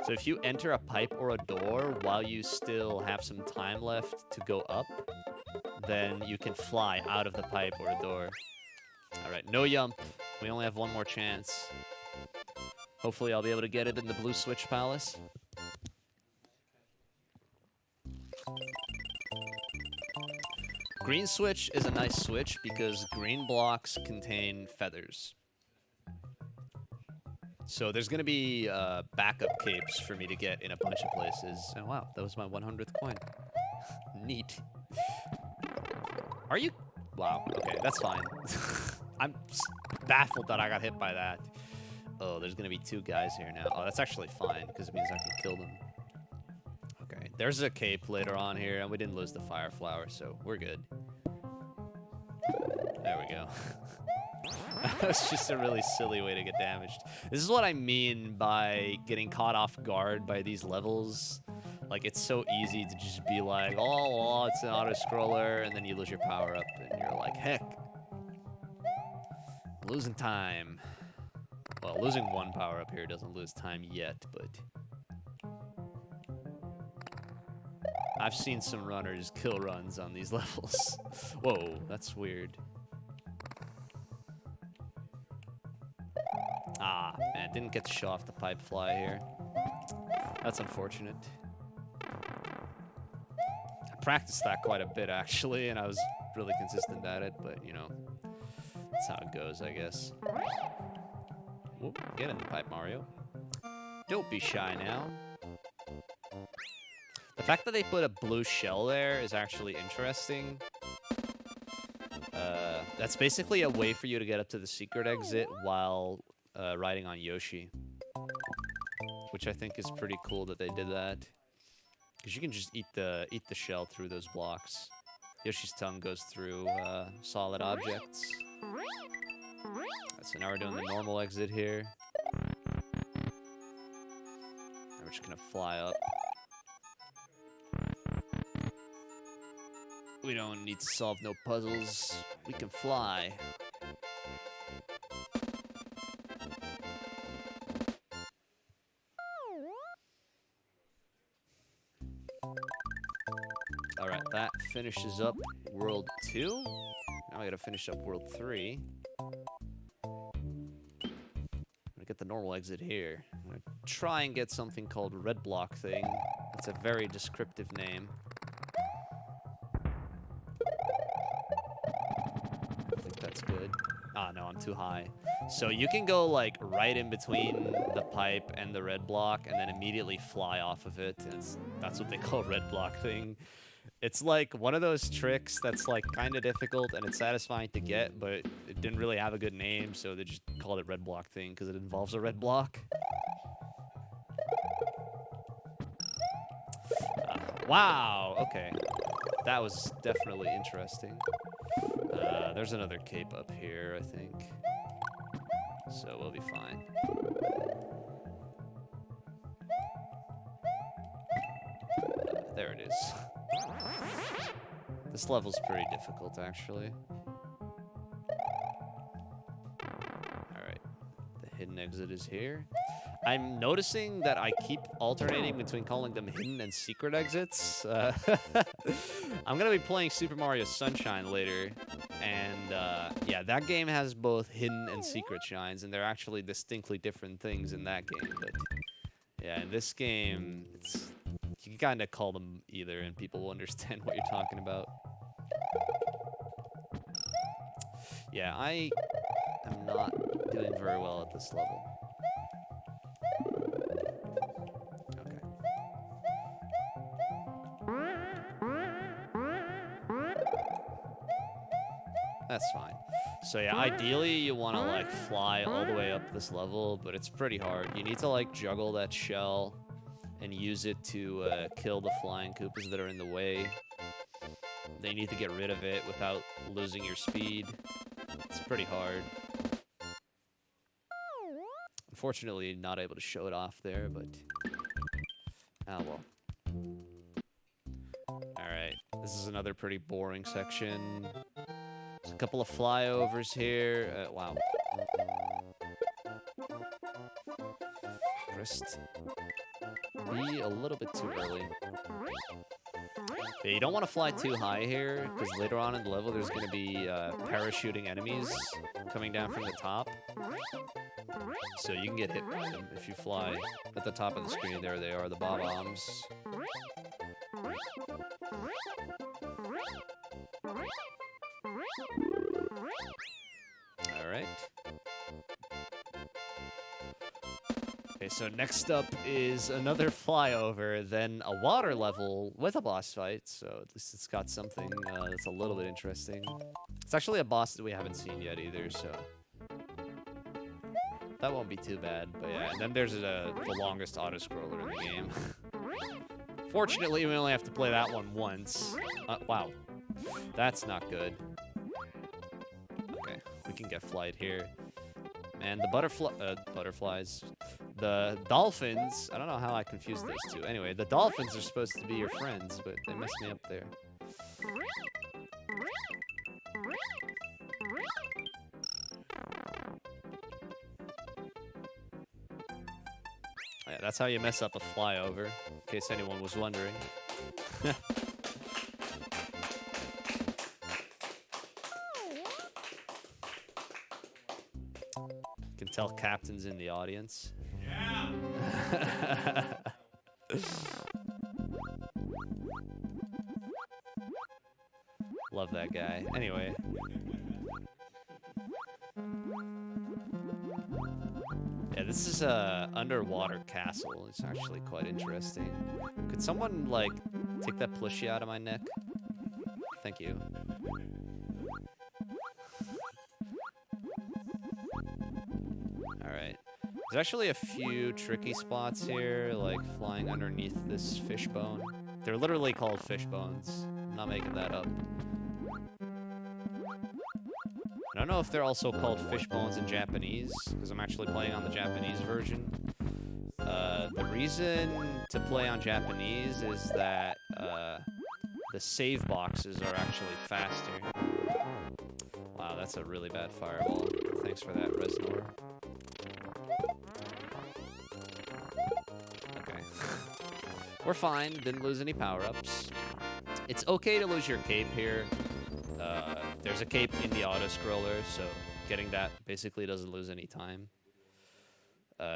So if you enter a pipe or a door while you still have some time left to go up, then you can fly out of the pipe or a door. Alright, no jump. We only have 1 more chance. Hopefully I'll be able to get it in the blue Switch Palace. Green Switch is a nice switch because green blocks contain feathers. So there's going to be backup capes for me to get in a bunch of places. Oh, wow, that was my 100th coin. Neat. Are you... Wow, okay, that's fine. I'm baffled that I got hit by that. Oh, there's going to be 2 guys here now. Oh, that's actually fine, because it means I can kill them. Okay, there's a cape later on here, and we didn't lose the fire flower, so we're good. There we go. That was just a really silly way to get damaged. This is what I mean by getting caught off guard by these levels. Like, it's so easy to just be like, oh, it's an auto-scroller, and then you lose your power-up, and you're like, heck. Losing time. Well, losing 1 power-up here doesn't lose time yet, but... I've seen some runners kill runs on these levels. Whoa, that's weird. Ah, man, didn't get to show off the pipe fly here. That's unfortunate. I practiced that quite a bit, actually, and I was really consistent at it, but, you know, that's how it goes, I guess. Whoop, get in the pipe, Mario. Don't be shy now. The fact that they put a blue shell there is actually interesting. That's basically a way for you to get up to the secret exit while riding on Yoshi. Which I think is pretty cool that they did that. Because you can just eat the shell through those blocks. Yoshi's tongue goes through solid objects. So now we're doing the normal exit here. And we're just gonna fly up. We don't need to solve no puzzles. We can fly. Alright, that finishes up World 2. Now I gotta finish up World 3. I'm gonna get the normal exit here. I'm gonna try and get something called Red Block Thing. It's a very descriptive name. I think that's good. Ah, no, I'm too high. So you can go, like, right in between the pipe and the red block and then immediately fly off of it. And that's what they call Red Block Thing. It's like one of those tricks that's like kind of difficult and it's satisfying to get, but it didn't really have a good name, so they just called it Red Block Thing because it involves a red block. Wow, okay. That was definitely interesting. There's another cape up here, I think. So we'll be fine. There it is. This level's pretty difficult, actually. Alright. The hidden exit is here. I'm noticing that I keep alternating between calling them hidden and secret exits. I'm gonna be playing Super Mario Sunshine later, and yeah, that game has both hidden and secret shines, and they're actually distinctly different things in that game. But yeah, in this game, you can kind of call them either, and people will understand what you're talking about. Yeah, I am not doing very well at this level. Okay. That's fine. So yeah, ideally you want to like fly all the way up this level, but it's pretty hard. You need to like juggle that shell and use it to kill the flying Koopas that are in the way. Then you need to get rid of it without losing your speed. It's pretty hard. Unfortunately, not able to show it off there, but... oh well. Alright, this is another pretty boring section. There's a couple of flyovers here. Wow. Pressed B a little bit too early. Yeah, you don't want to fly too high here, because later on in the level there's going to be parachuting enemies coming down from the top. So you can get hit by them if you fly at the top of the screen. There they are, the bob-ombs. Alright. Okay, so next up is another flyover, then a water level with a boss fight, so at least it's got something that's a little bit interesting. It's actually a boss that we haven't seen yet either, so that won't be too bad. But yeah, and then there's the longest auto-scroller in the game. Fortunately, we only have to play that one once. Wow, that's not good. Okay, we can get flight here. And the butterflies, the dolphins, I don't know how I confused those two. Anyway, the dolphins are supposed to be your friends, but they messed me up there. Yeah, that's how you mess up a flyover, in case anyone was wondering. Can tell Captain's in the audience. Yeah. Love that guy. Anyway. Yeah, this is a underwater castle. It's actually quite interesting. Could someone, like, take that plushie out of my neck? Thank you. Alright. There's actually a few tricky spots here, like flying underneath this fishbone. They're literally called fishbones. I'm not making that up. know if they're also called fish bones in Japanese, because I'm actually playing on the Japanese version. The reason to play on Japanese is that the save boxes are actually faster. Wow, that's a really bad fireball. Thanks for that, Reznor. Okay. We're fine, didn't lose any power-ups. It's okay to lose your cape here. There's a cape in the auto-scroller, so getting that basically doesn't lose any time.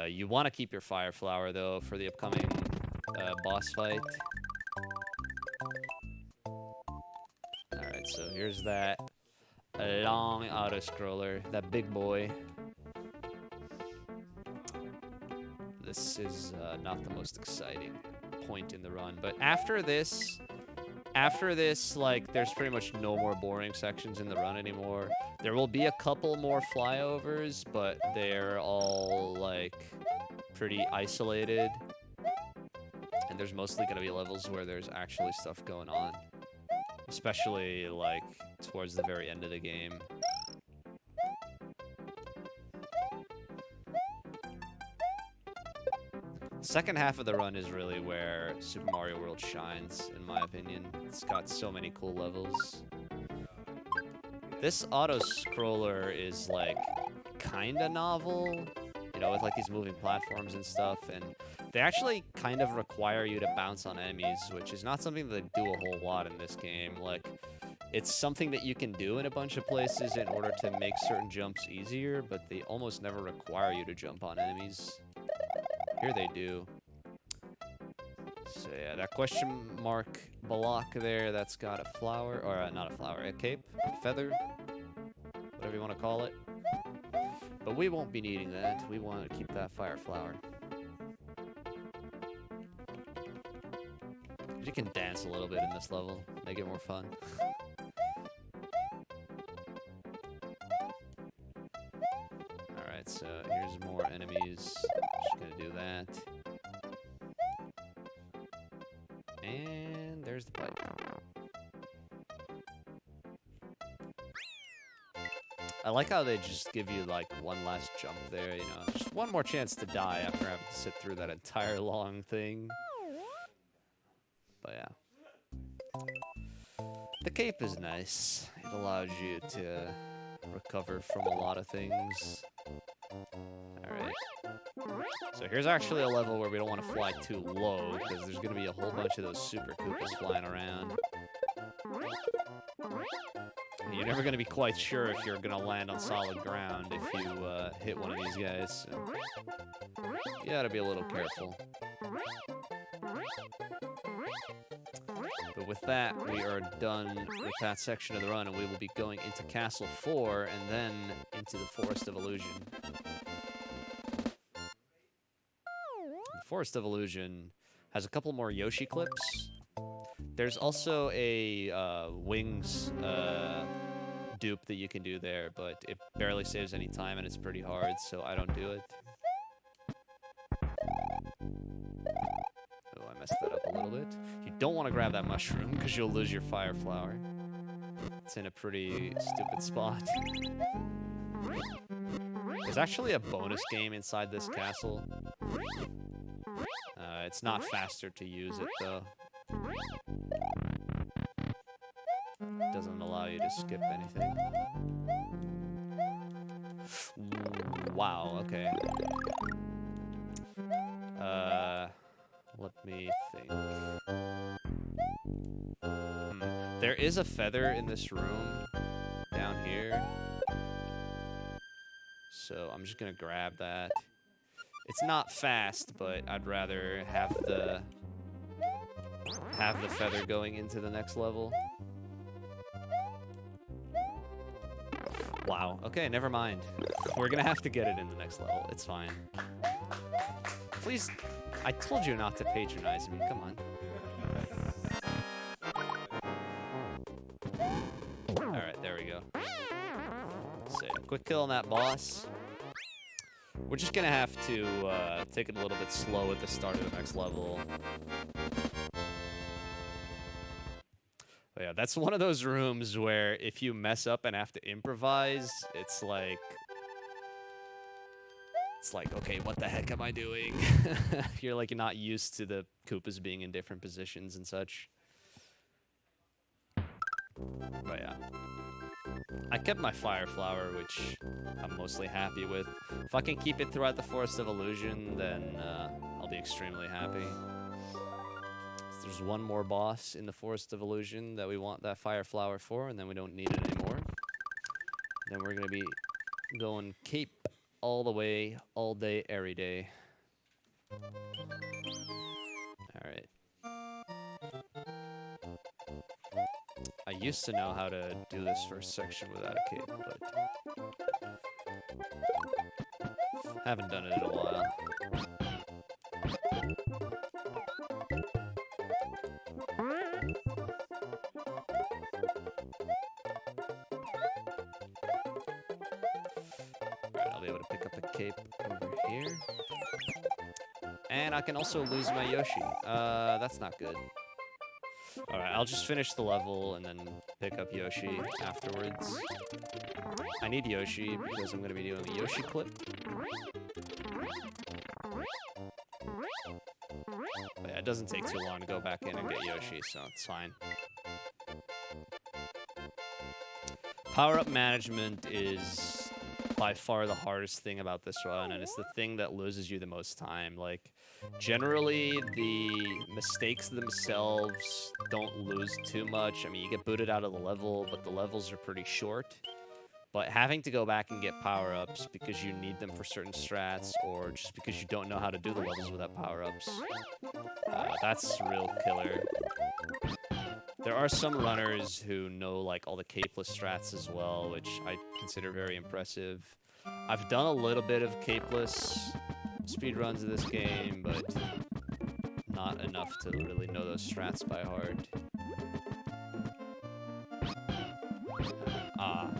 You want to keep your fire flower, though, for the upcoming boss fight. Alright, so here's that long auto-scroller, that big boy. This is not the most exciting point in the run, but after this, like, there's pretty much no more boring sections in the run anymore. There will be a couple more flyovers, but they're all, like, pretty isolated. And there's mostly going to be levels where there's actually stuff going on. Especially, like, towards the very end of the game. Second half of the run is really where Super Mario World shines, in my opinion. It's got so many cool levels. This auto-scroller is, like, kinda novel, you know, with, like, these moving platforms and stuff, and they actually kind of require you to bounce on enemies, which is not something that they do a whole lot in this game. Like, it's something that you can do in a bunch of places in order to make certain jumps easier, but they almost never require you to jump on enemies. Here they do. So yeah, that question mark block there, that's got a flower, or not a flower, a cape, a feather, whatever you want to call it. But we won't be needing that. We want to keep that fire flower. You can dance a little bit in this level, make it more fun. Alright, so here's more enemies. Just gonna do that. And there's the pipe. I like how they just give you, like, one last jump there, you know. Just one more chance to die after having to sit through that entire long thing. But yeah. The cape is nice. It allows you to recover from a lot of things. Alright. So here's actually a level where we don't want to fly too low, because there's going to be a whole bunch of those Super Koopas flying around. And you're never going to be quite sure if you're going to land on solid ground if you hit one of these guys. So you gotta be a little careful. But with that, we are done with that section of the run, and we will be going into Castle 4 and then into the Forest of Illusion. The Forest of Illusion has a couple more Yoshi clips. There's also a wings dupe that you can do there, but it barely saves any time and it's pretty hard, so I don't do it. Oh, I messed that up a little bit. You don't want to grab that mushroom because you'll lose your fire flower. It's in a pretty stupid spot. There's actually a bonus game inside this castle. It's not faster to use it, though. Doesn't allow you to skip anything. Wow, okay. Let me think. There is a feather in this room down here. So I'm just gonna grab that. It's not fast, but I'd rather have the feather going into the next level. Wow, okay, never mind. We're gonna have to get it in the next level. It's fine. Please, I told you not to patronize me. Come on. Alright, there we go. So, quick kill on that boss. We're just gonna have to take it a little bit slow at the start of the next level. But yeah, that's one of those rooms where if you mess up and have to improvise, it's like, okay, what the heck am I doing? You're like not used to the Koopas being in different positions and such. But yeah. I kept my fire flower, which I'm mostly happy with. If I can keep it throughout the Forest of Illusion, then I'll be extremely happy. So there's one more boss in the Forest of Illusion that we want that fire flower for, and then we don't need it anymore. Then we're going to be going cape all the way, all day, every day. Alright. I used to know how to do this first section without a cape, but haven't done it in a while. Alright, I'll be able to pick up a cape over here. And I can also lose my Yoshi. That's not good. Alright, I'll just finish the level and then pick up Yoshi afterwards. I need Yoshi because I'm going to be doing a Yoshi clip. But yeah, it doesn't take too long to go back in and get Yoshi, so it's fine. Power-up management is by far the hardest thing about this run, and it's the thing that loses you the most time. Like, generally, the mistakes themselves don't lose too much. I mean, you get booted out of the level, but the levels are pretty short. But having to go back and get power-ups because you need them for certain strats, or just because you don't know how to do the levels without power-ups, that's a real killer. There are some runners who know like all the capeless strats as well, which I consider very impressive. I've done a little bit of capeless speedruns of this game, but not enough to really know those strats by heart. Ah,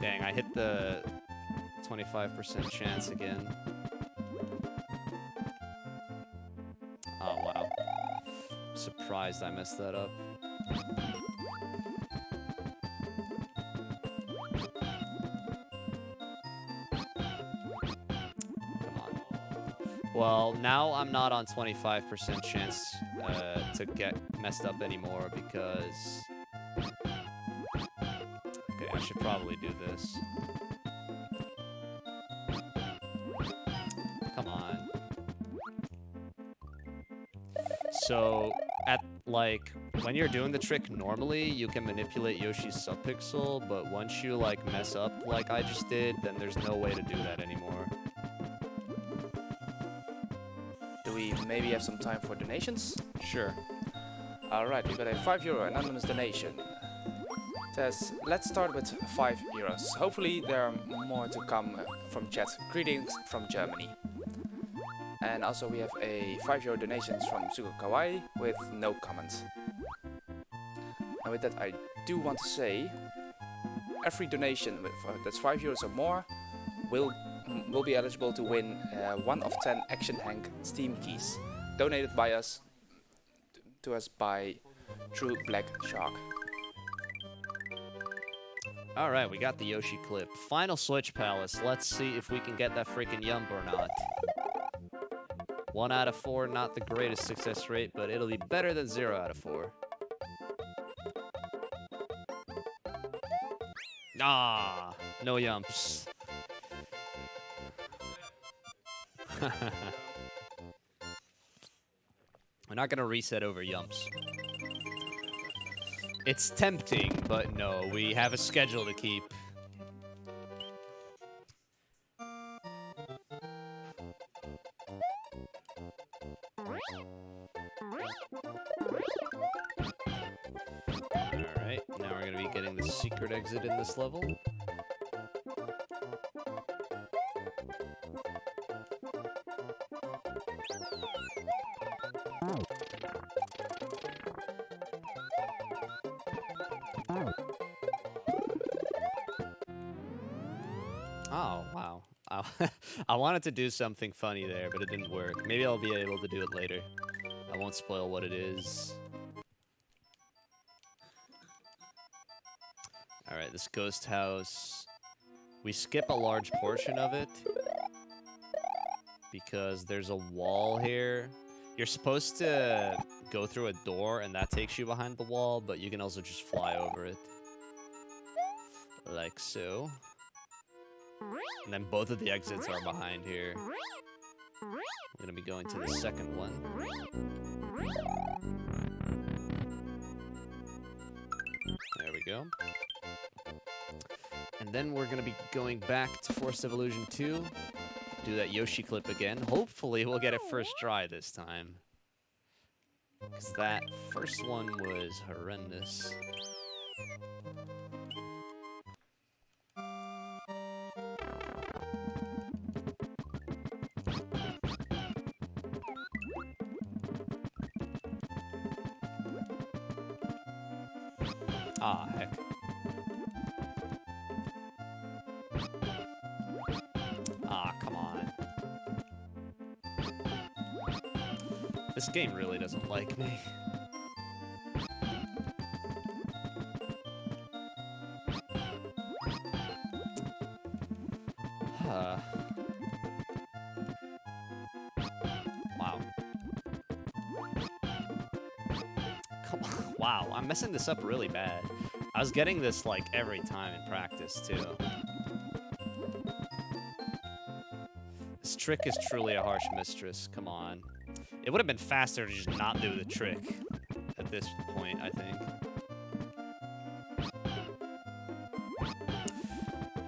dang, I hit the 25% chance again. Oh, wow. Surprised I messed that up. Come on. Well, now I'm not on 25% chance to get messed up anymore because... Okay, I should probably do this. Come on. So, at, like, when you're doing the trick normally, you can manipulate Yoshi's subpixel, but once you, like, mess up like I just did, then there's no way to do that anymore. Do we maybe have some time for donations? Sure. Alright, we got a €5 anonymous donation. It says, let's start with €5. Hopefully there are more to come from chat. Greetings from Germany. And also we have a €5 donations from Sugo Kawaii with no comments. And with that I do want to say, every donation that's €5 or more will be eligible to win 1 of 10 Action Hank Steam keys, donated by us to us by True Black Shark. Alright, we got the Yoshi clip. Final Switch Palace. Let's see if we can get that freaking Yump or not. 1 out of 4, not the greatest success rate, but it'll be better than 0 out of 4. Ah, no Yumps. We're not gonna reset over Yumps. It's tempting, but no, we have a schedule to keep. Alright, now we're gonna be getting the secret exit in this level. Oh, wow. I wanted to do something funny there, but it didn't work. Maybe I'll be able to do it later. I won't spoil what it is. All right, this ghost house. We skip a large portion of it because there's a wall here. You're supposed to go through a door and that takes you behind the wall, but you can also just fly over it. Like so. And then both of the exits are behind here. We're gonna be going to the second one. There we go. And then we're gonna be going back to Forced Evolution 2. Do that Yoshi clip again. Hopefully we'll get it first try this time. Because that first one was horrendous. Ah, heck. Ah, come on. This game really doesn't like me. Wow. Come on. Wow, I'm messing this up really bad. I was getting this like every time in practice too. This trick is truly a harsh mistress. Come on. It would have been faster to just not do the trick at this point, I think.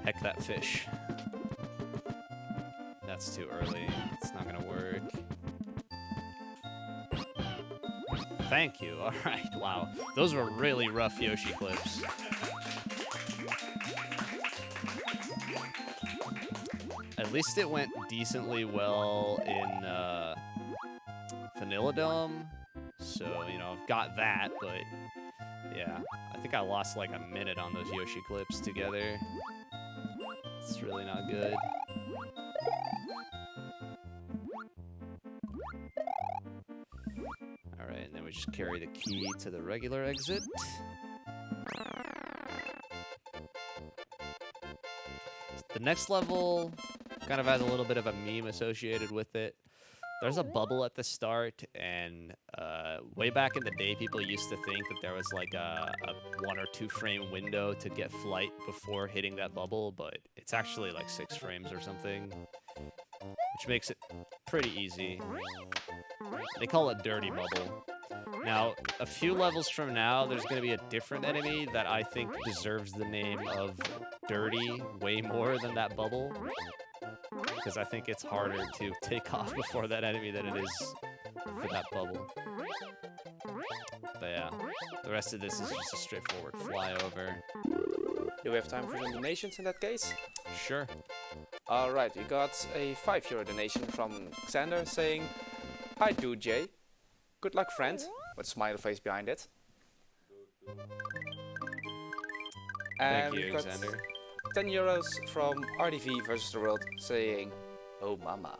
Heck that fish. That's too early. It's not gonna work. Thank you. All right. Wow. Those were really rough Yoshi clips. At least it went decently well in Vanilla Dome. So, you know, I've got that, but yeah. I think I lost like a minute on those Yoshi clips together. It's really not good. Alright, and then we just carry the key to the regular exit. The next level kind of has a little bit of a meme associated with it. There's a bubble at the start, and way back in the day, people used to think that there was like a 1 or 2 frame window to get flight before hitting that bubble, but it's actually like 6 frames or something, which makes it pretty easy. They call it Dirty Bubble. Now, a few levels from now, there's going to be a different enemy that I think deserves the name of Dirty way more than that bubble. Because I think it's harder to take off before that enemy than it is for that bubble. But yeah, the rest of this is just a straightforward flyover. Do we have time for some donations in that case? Sure. Alright, we got a €5 donation from Xander saying, "Hi Dude J, good luck friend," with a smiley face behind it. Thank And you, we've got Xander. €10 from RDV versus the world saying, "Oh mama."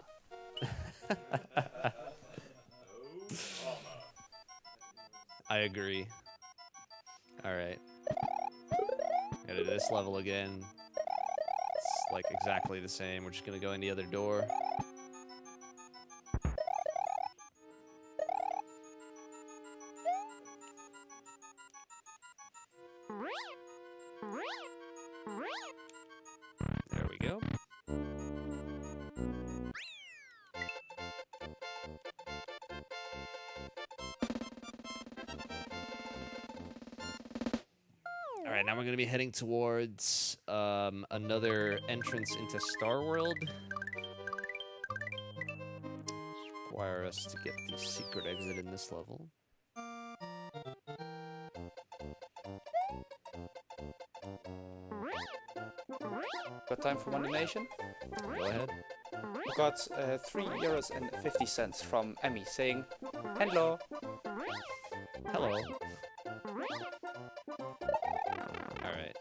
I agree. Alright. Gotta do this level again. It's like exactly the same. We're just gonna go in the other door. There we go. All right, now we're going to be heading towards another entrance into Star World. Require us to get the secret exit in this level. Got time for one donation? Go ahead. We got €3.50 from Emmy saying, "Hello." Hello. Alright.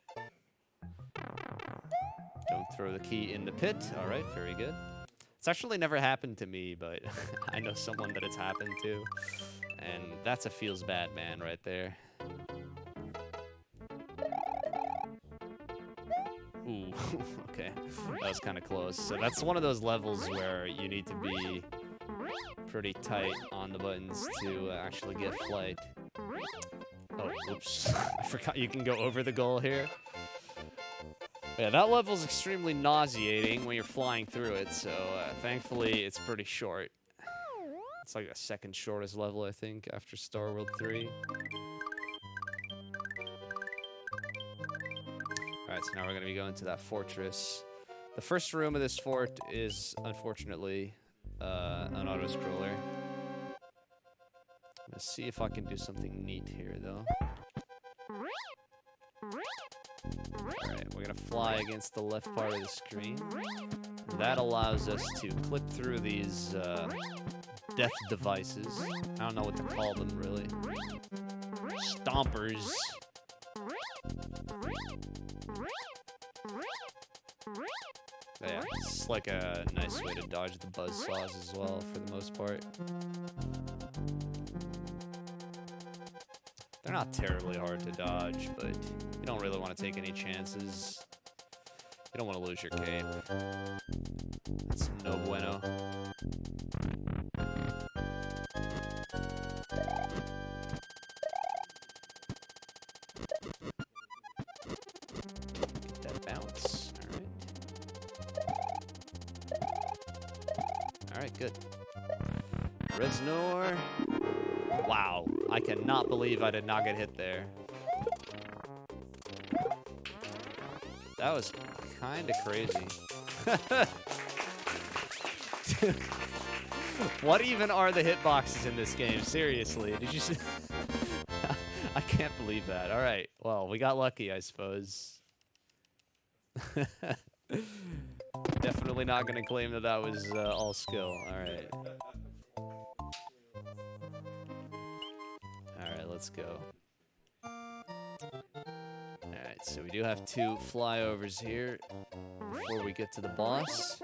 Don't throw the key in the pit. Alright, very good. It's actually never happened to me, but I know someone that it's happened to. And that's a feels bad man right there. Ooh, okay. That was kind of close. So that's one of those levels where you need to be pretty tight on the buttons to actually get flight. Oh, oops. I forgot you can go over the goal here. Yeah, that level's extremely nauseating when you're flying through it, so thankfully it's pretty short. It's like the second shortest level, I think, after Star World 3. Alright, so now we're going to be going to that fortress. The first room of this fort is, unfortunately, an auto-scroller. Let's see if I can do something neat here, though. Alright, we're going to fly against the left part of the screen. That allows us to clip through these death devices. I don't know what to call them, really. Stompers. Yeah, it's like a nice way to dodge the buzzsaws as well, for the most part. They're not terribly hard to dodge, but you don't really want to take any chances. You don't want to lose your cape. That's no bueno. Get that bounce. Alright, good. Reznor. Wow, I cannot believe I did not get hit there. That was kind of crazy. What even are the hitboxes in this game? Seriously, did you see? I can't believe that. All right, well, we got lucky, I suppose. Definitely not going to claim that that was all skill. All right. All right, let's go. Alright, so we do have 2 flyovers here before we get to the boss.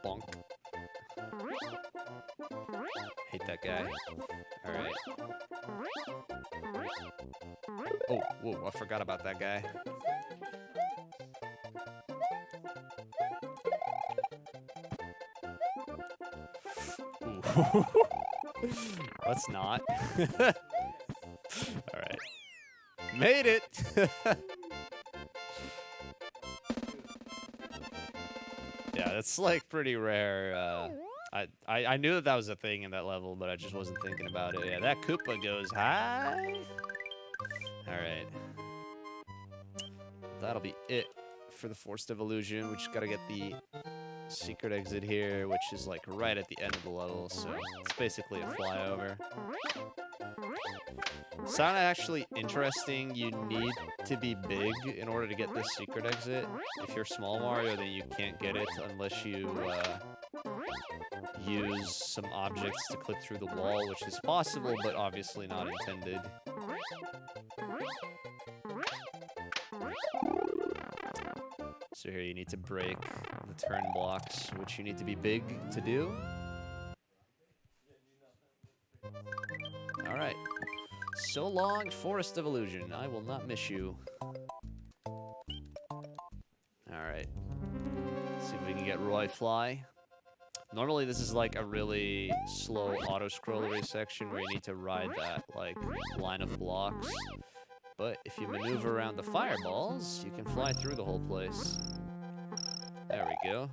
Bonk. Hate that guy. Alright. Oh, whoa, I forgot about that guy. Ooh. Let's not. Alright. Made it! Yeah, that's like pretty rare. I knew that that was a thing in that level, but I just wasn't thinking about it. Yeah, that Koopa goes high. Alright. That'll be it for the Forced Evolution. We just gotta get the secret exit here, which is like right at the end of the level, so it's basically a flyover. Sounded actually interesting. You need to be big in order to get this secret exit. If you're small Mario, then you can't get it unless you use some objects to clip through the wall, which is possible, but obviously not intended. So here you need to break the turn blocks, which you need to be big to do. Alright. So long, Forest of Illusion. I will not miss you. Alright. See if we can get Roy Fly. Normally this is like a really slow auto-scrollery section where you need to ride that like line of blocks. But if you maneuver around the fireballs, you can fly through the whole place. There we go.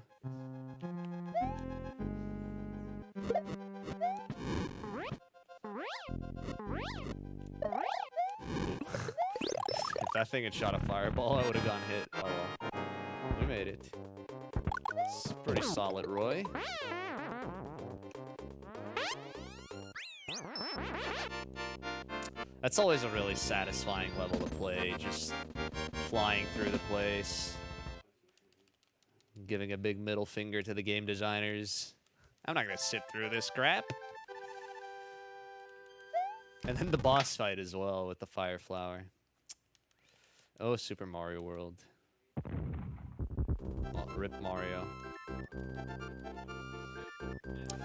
If that thing had shot a fireball, I would have gone hit. Oh well. We made it. It's pretty solid, Roy. That's always a really satisfying level to play, just flying through the place. Giving a big middle finger to the game designers. I'm not gonna sit through this crap. And then the boss fight as well with the fire flower. Oh, Super Mario World. Well, rip Mario.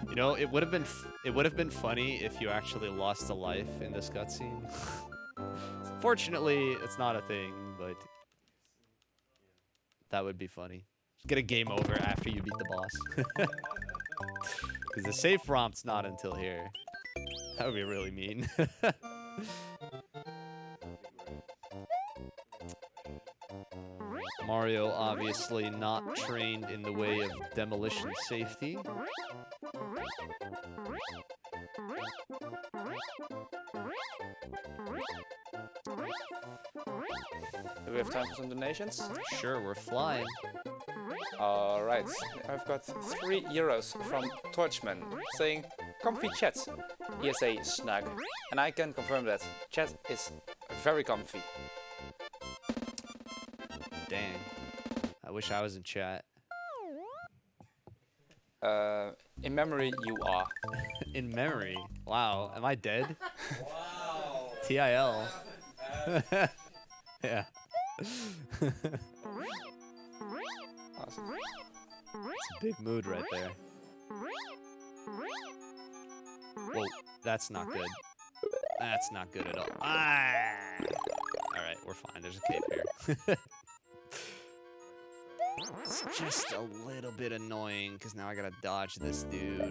You know, it would have been funny if you actually lost a life in this cutscene. Fortunately, it's not a thing, but that would be funny. Just get a game over after you beat the boss. Because the save prompt's not until here. That would be really mean. Mario obviously not trained in the way of demolition safety. Do we have time for some donations? Sure, we're flying. Alright, I've got €3 from Torchman saying, comfy chat, ESA snug. And I can confirm that chat is very comfy. Dang. I wish I was in chat. In memory, you are. In memory? Wow, am I dead? Wow. TIL. Yeah. Awesome. It's a big mood right there. Whoa, that's not good. That's not good at all. Ah! Alright, we're fine. There's a cape here. It's just a little bit annoying, because now I gotta dodge this dude.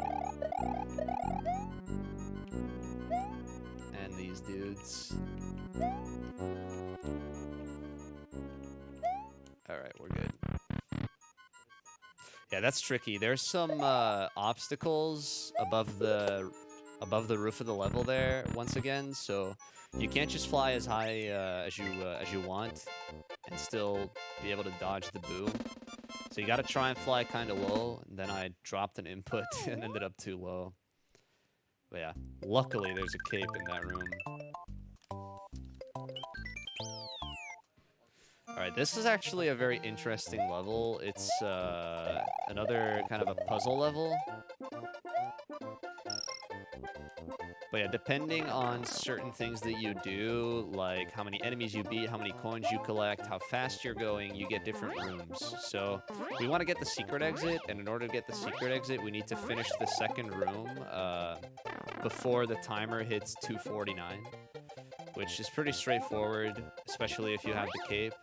And these dudes. Alright, we're good. Yeah, that's tricky. There's some obstacles above the roof of the level there once again, so you can't just fly as high as you want and still be able to dodge the boo. So you got to try and fly kind of low. And then I dropped an input and ended up too low. But yeah, luckily there's a cape in that room. Alright, this is actually a very interesting level. It's another kind of a puzzle level. But yeah, depending on certain things that you do, like how many enemies you beat, how many coins you collect, how fast you're going, you get different rooms. So we want to get the secret exit, and in order to get the secret exit, we need to finish the second room before the timer hits 249, which is pretty straightforward, especially if you have the cape.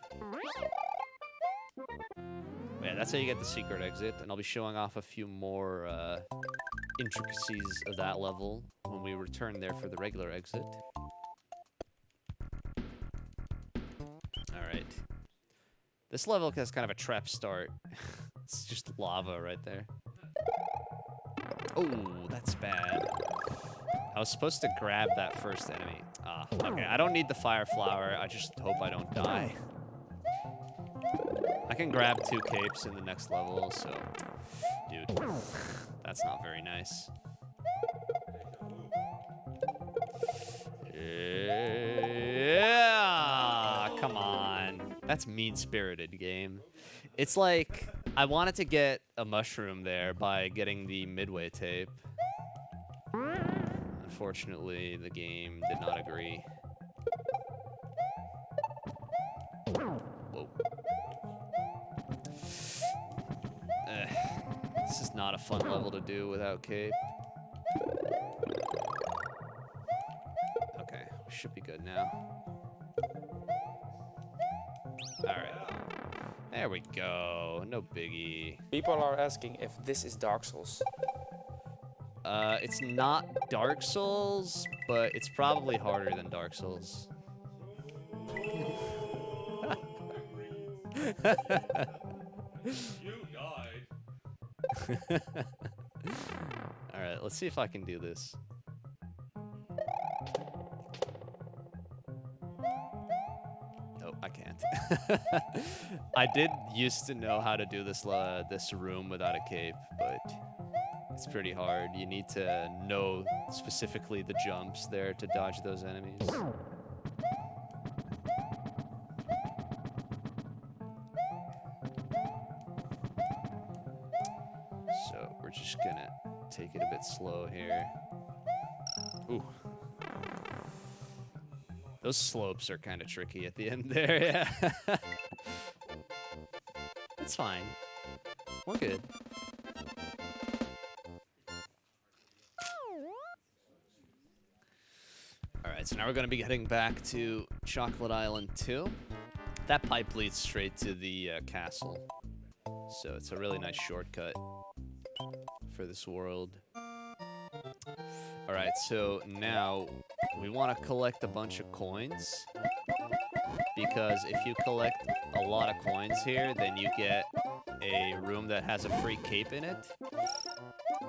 But yeah, that's how you get the secret exit, and I'll be showing off a few more intricacies of that level when we return there for the regular exit. Alright. This level has kind of a trap start. It's just lava right there. Oh, that's bad. I was supposed to grab that first enemy. Ah, okay. I don't need the fire flower. I just hope I don't die. I can grab 2 capes in the next level, so... Dude, that's not very nice. Yeah! Come on. That's mean-spirited game. It's like, I wanted to get a mushroom there by getting the midway tape. Unfortunately, the game did not agree. Whoa. This is not a fun level to do without cape. Okay, we should be good now. Alright. There we go. No biggie. People are asking if this is Dark Souls. It's not Dark Souls, but it's probably harder than Dark Souls. You died. Alright, let's see if I can do this. Nope, I can't. I did used to know how to do this room without a cape, but it's pretty hard. You need to know specifically the jumps there to dodge those enemies. So we're just gonna take it a bit slow here. Ooh. Those slopes are kind of tricky at the end there, yeah. It's fine. We're good. Alright, so now we're going to be heading back to Chocolate Island 2. That pipe leads straight to the castle. So it's a really nice shortcut for this world. Alright, so now we want to collect a bunch of coins. Because if you collect a lot of coins here, then you get a room that has a free cape in it.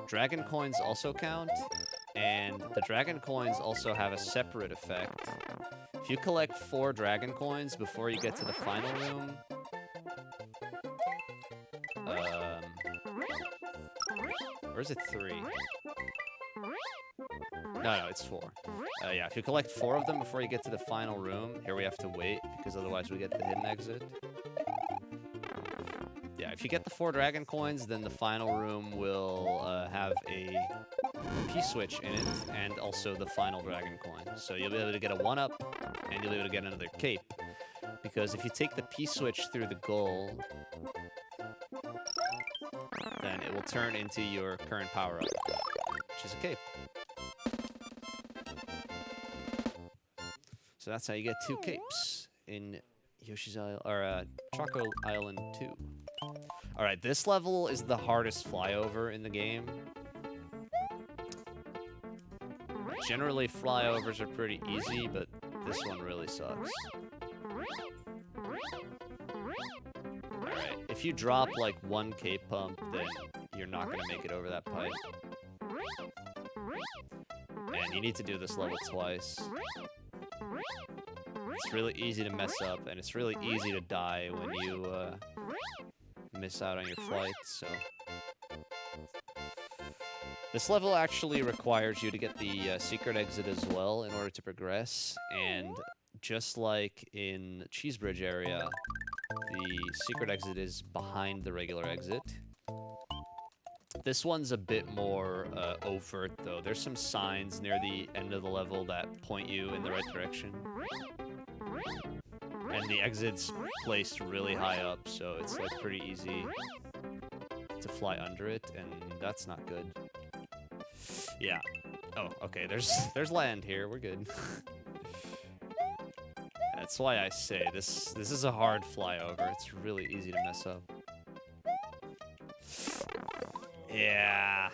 Dragon coins also count, and the dragon coins also have a separate effect. If you collect 4 dragon coins before you get to the final room, or is it 3? No, it's 4. Yeah, if you collect 4 of them before you get to the final room, here we have to wait, because otherwise we get the hidden exit. Yeah, if you get the 4 dragon coins, then the final room will have a P-switch in it, and also the final dragon coin. So you'll be able to get a 1-up, and you'll be able to get another cape. Because if you take the P-switch through the goal, then it will turn into your current power-up, which is a cape. So that's how you get 2 capes in Yoshi's Isle, or Choco Island 2. Alright, this level is the hardest flyover in the game. Generally, flyovers are pretty easy, but this one really sucks. Alright, if you drop like 1 cape pump, then you're not going to make it over that pipe. And you need to do this level twice. It's really easy to mess up, and it's really easy to die when you miss out on your flight, so... This level actually requires you to get the secret exit as well in order to progress, and just like in Cheese Bridge area, the secret exit is behind the regular exit. This one's a bit more overt, though. There's some signs near the end of the level that point you in the right direction. And the exit's placed really high up, so it's like pretty easy to fly under it, and that's not good. Yeah. Oh, okay, there's land here, we're good. That's why I say this is a hard flyover. It's really easy to mess up. Yeah.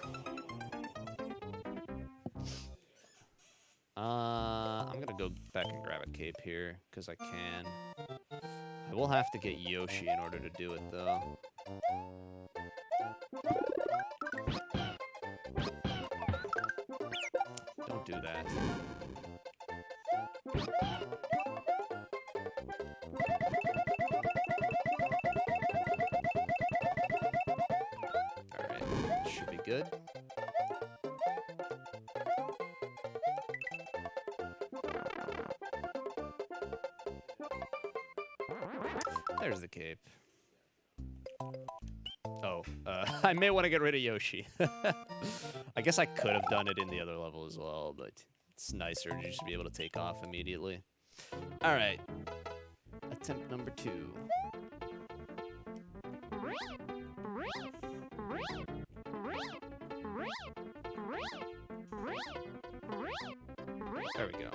I'm gonna go back and grab a cape here, because I can. I will have to get Yoshi in order to do it, though. Don't do that. Alright, should be good. There's the cape. Oh, I may want to get rid of Yoshi. I guess I could have done it in the other level as well, but it's nicer to just be able to take off immediately. Alright. Attempt number 2. There we go.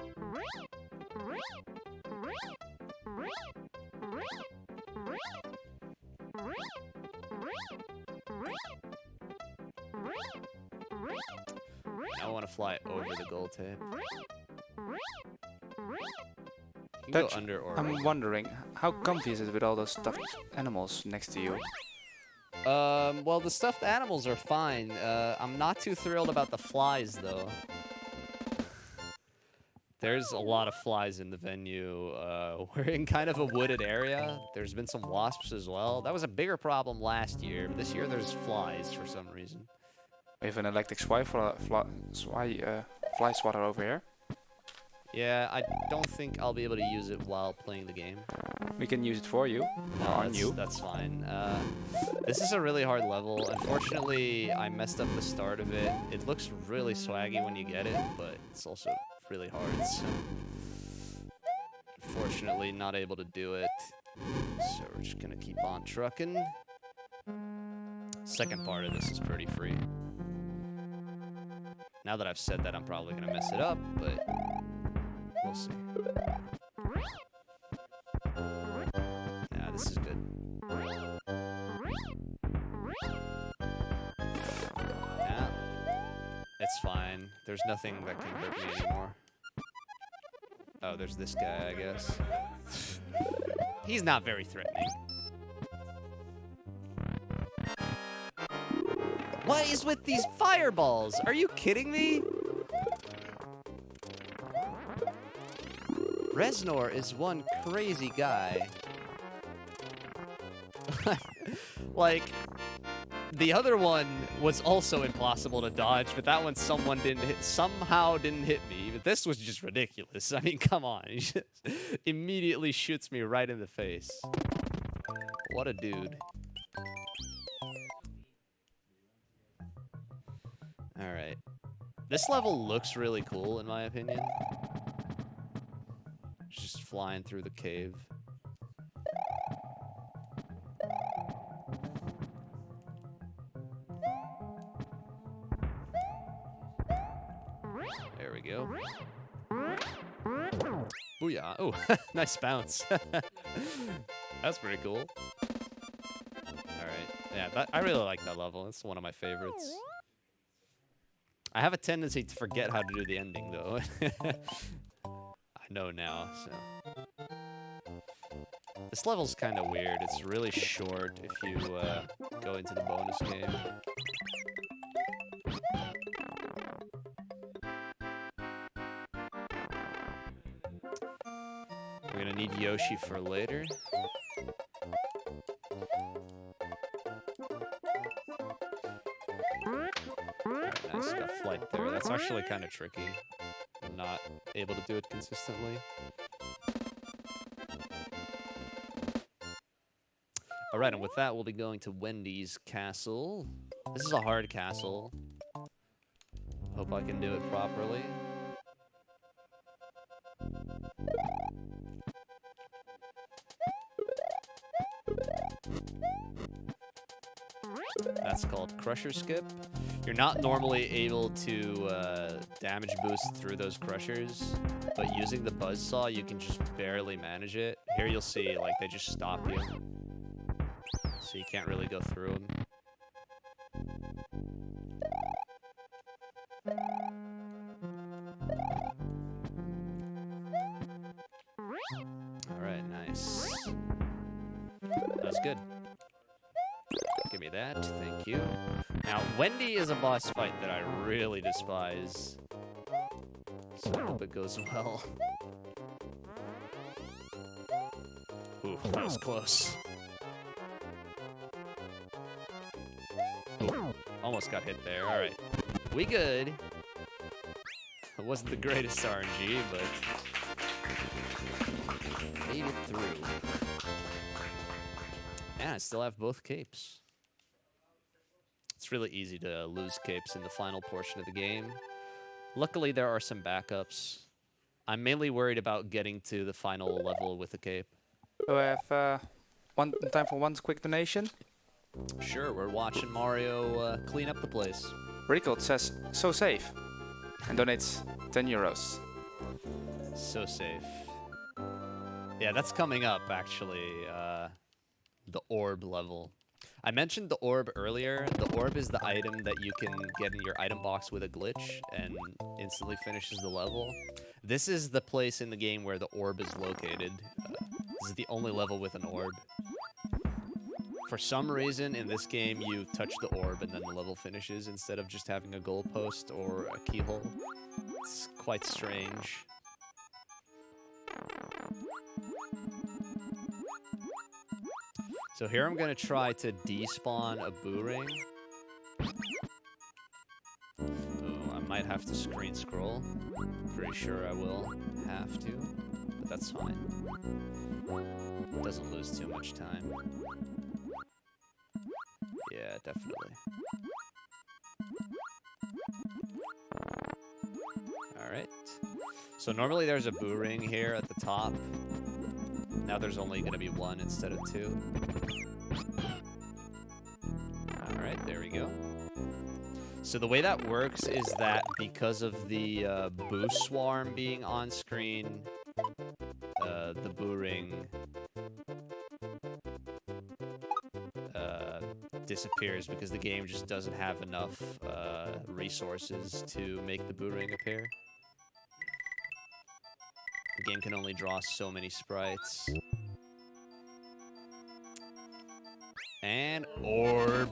Now I want to fly over the gold tape. You can go under or I'm over. wondering, how comfy is it with all those stuffed animals next to you? Well, the stuffed animals are fine. I'm not too thrilled about the flies, though. There's a lot of flies in the venue. We're in kind of a wooded area. There's been some wasps as well. That was a bigger problem last year, but this year there's flies for some reason. We have an electric fly swatter over here. Yeah, I don't think I'll be able to use it while playing the game. We can use it for you. No, that's fine. This is a really hard level. Unfortunately, I messed up the start of it. It looks really swaggy when you get it, but it's also really hard, so... Unfortunately, not able to do it. So we're just gonna keep on trucking. Second part of this is pretty free. Now that I've said that, I'm probably gonna mess it up, but... We'll see. Yeah, this is good. Yeah. It's fine. There's nothing that can hurt me anymore. Oh, there's this guy, I guess. He's not very threatening. What is with these fireballs? Are you kidding me? Reznor is one crazy guy. Like, the other one was also impossible to dodge, but that one somehow didn't hit me. But this was just ridiculous. I mean, come on. He just immediately shoots me right in the face. What a dude. Alright. This level looks really cool, in my opinion. Just flying through the cave. There we go. Booyah. Oh, nice bounce. That's pretty cool. Alright. Yeah, I really like that level. It's one of my favorites. I have a tendency to forget how to do the ending, though. I know now, so. This level's kind of weird. It's really short if you go into the bonus game. We're gonna need Yoshi for later. Alright, nice, got flight there. That's actually kind of tricky. I'm not able to do it consistently. Alright, and with that, we'll be going to Wendy's castle. This is a hard castle. Hope I can do it properly. That's called Crusher Skip. You're not normally able to damage boost through those crushers, but using the buzzsaw, you can just barely manage it. Here you'll see, like, they just stop you. So you can't really go through them. Alright, nice. That's good. Give me that, thank you. Now, Wendy is a boss fight that I really despise. So I hope it goes well. Ooh, that was close. Ooh, almost got hit there, alright. We good. It wasn't the greatest RNG, but made it through. Yeah, I still have both capes. It's really easy to lose capes in the final portion of the game. Luckily, there are some backups. I'm mainly worried about getting to the final level with the cape. So I have time for one quick donation. Sure, we're watching Mario clean up the place. Rickle says, so safe, and donates 10 euros. So safe. Yeah, that's coming up, actually. The orb level. I mentioned the orb earlier. The orb is the item that you can get in your item box with a glitch and instantly finishes the level. This is the place in the game where the orb is located. This is the only level with an orb. For some reason, in this game, you touch the orb and then the level finishes instead of just having a goalpost or a keyhole. It's quite strange. So here I'm going to try to despawn a boo ring. Oh, I might have to screen scroll. Pretty sure I will have to, but that's fine. Doesn't lose too much time. Yeah, definitely. Alright. So normally there's a boo ring here at the top. Now there's only going to be one instead of two. Alright, there we go. So the way that works is that because of the boo swarm being on screen, the boo ring disappears because the game just doesn't have enough resources to make the boo ring appear. The game can only draw so many sprites. And orb.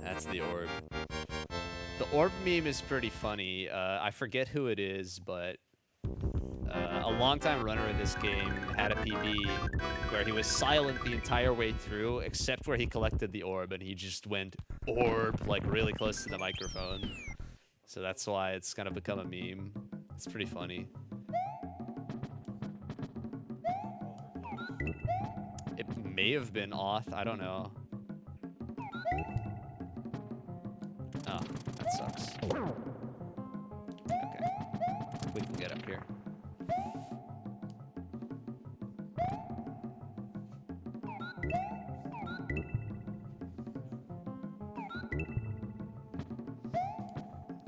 That's the orb. The orb meme is pretty funny. I forget who it is, but a longtime runner of this game had a PB where he was silent the entire way through, except where he collected the orb, and he just went orb like really close to the microphone. So that's why it's kind of become a meme. It's pretty funny. It may have been auth, I don't know. Oh, that sucks. Okay, we can get up here.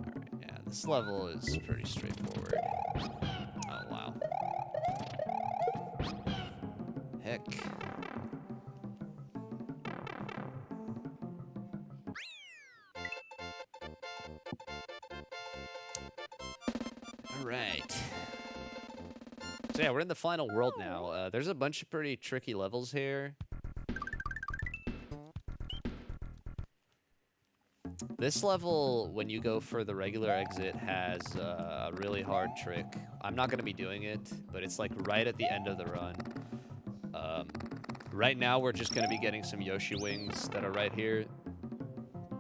Alright, yeah, this level is pretty straightforward. Oh, wow. Heck. Alright. So yeah, we're in the final world now. There's a bunch of pretty tricky levels here. This level, when you go for the regular exit, has a really hard trick. I'm not going to be doing it, but it's like right at the end of the run. Right now, we're just going to be getting some Yoshi wings that are right here.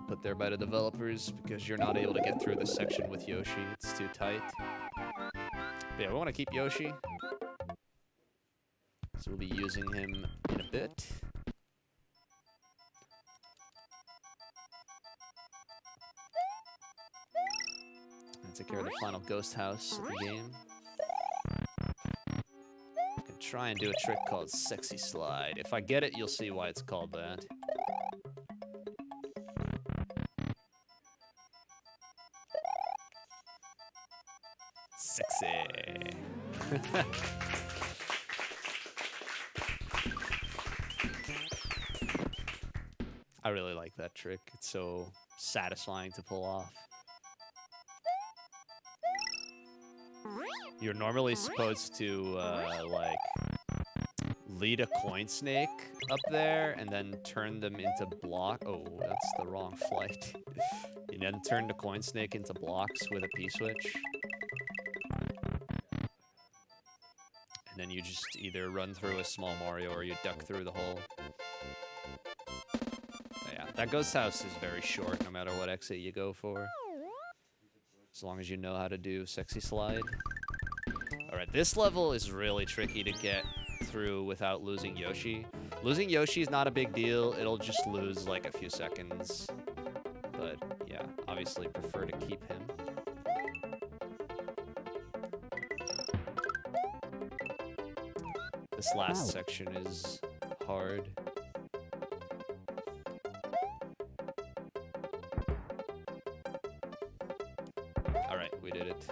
Put there by the developers, because you're not able to get through this section with Yoshi. It's too tight. But yeah, we want to keep Yoshi. So we'll be using him in a bit. And take care of the final ghost house of the game. I can try and do a trick called Sexy Slide. If I get it, you'll see why it's called that. Sexy. I really like that trick. It's so satisfying to pull off. You're normally supposed to, like, lead a coin snake up there and then turn them into block. Oh, that's the wrong flight. You then turn the coin snake into blocks with a P-switch. And then you just either run through a small Mario or you duck through the hole. But yeah, that ghost house is very short no matter what exit you go for. As long as you know how to do Sexy Slide. Alright, this level is really tricky to get through without losing Yoshi. Losing Yoshi is not a big deal. It'll just lose like a few seconds. But yeah, obviously prefer to keep him. This last section is hard. Alright, we did it.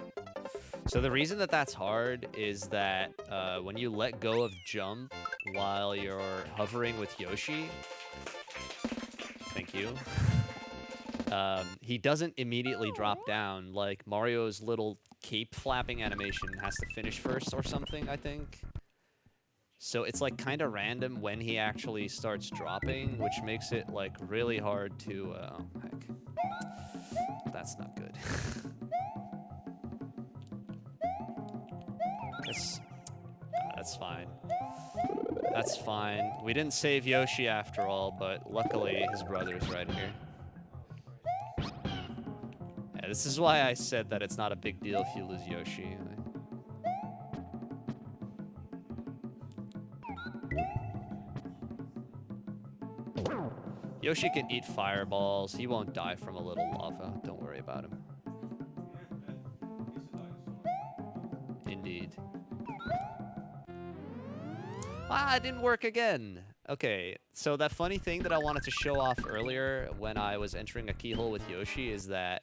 So the reason that that's hard is that when you let go of jump while you're hovering with Yoshi, thank you, he doesn't immediately drop down. Like Mario's little cape flapping animation has to finish first or something, I think. So it's like kind of random when he actually starts dropping, which makes it like really hard to, oh heck, that's not good. That's fine. That's fine. We didn't save Yoshi after all, but luckily his brother's right here. Yeah, this is why I said that it's not a big deal if you lose Yoshi. Yoshi can eat fireballs. He won't die from a little lava. Don't worry about him. Indeed. Ah, it didn't work again. Okay, so that funny thing that I wanted to show off earlier when I was entering a keyhole with Yoshi is that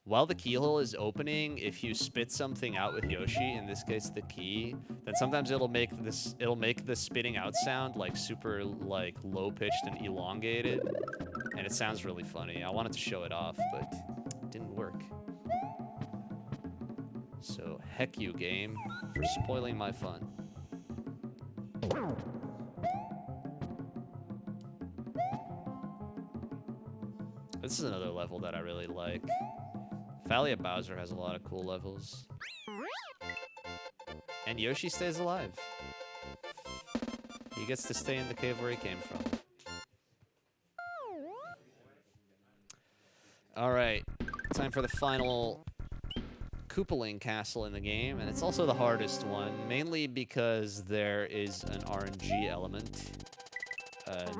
while the keyhole is opening, if you spit something out with Yoshi, in this case the key, then sometimes it'll make the spitting out sound like super like low pitched and elongated, and it sounds really funny. I wanted to show it off, but it didn't work. So heck you, game, for spoiling my fun. This is another level that I really like. Valley of Bowser has a lot of cool levels. And Yoshi stays alive. He gets to stay in the cave where he came from. Alright, time for the final Koopaling castle in the game, and it's also the hardest one, mainly because there is an RNG element.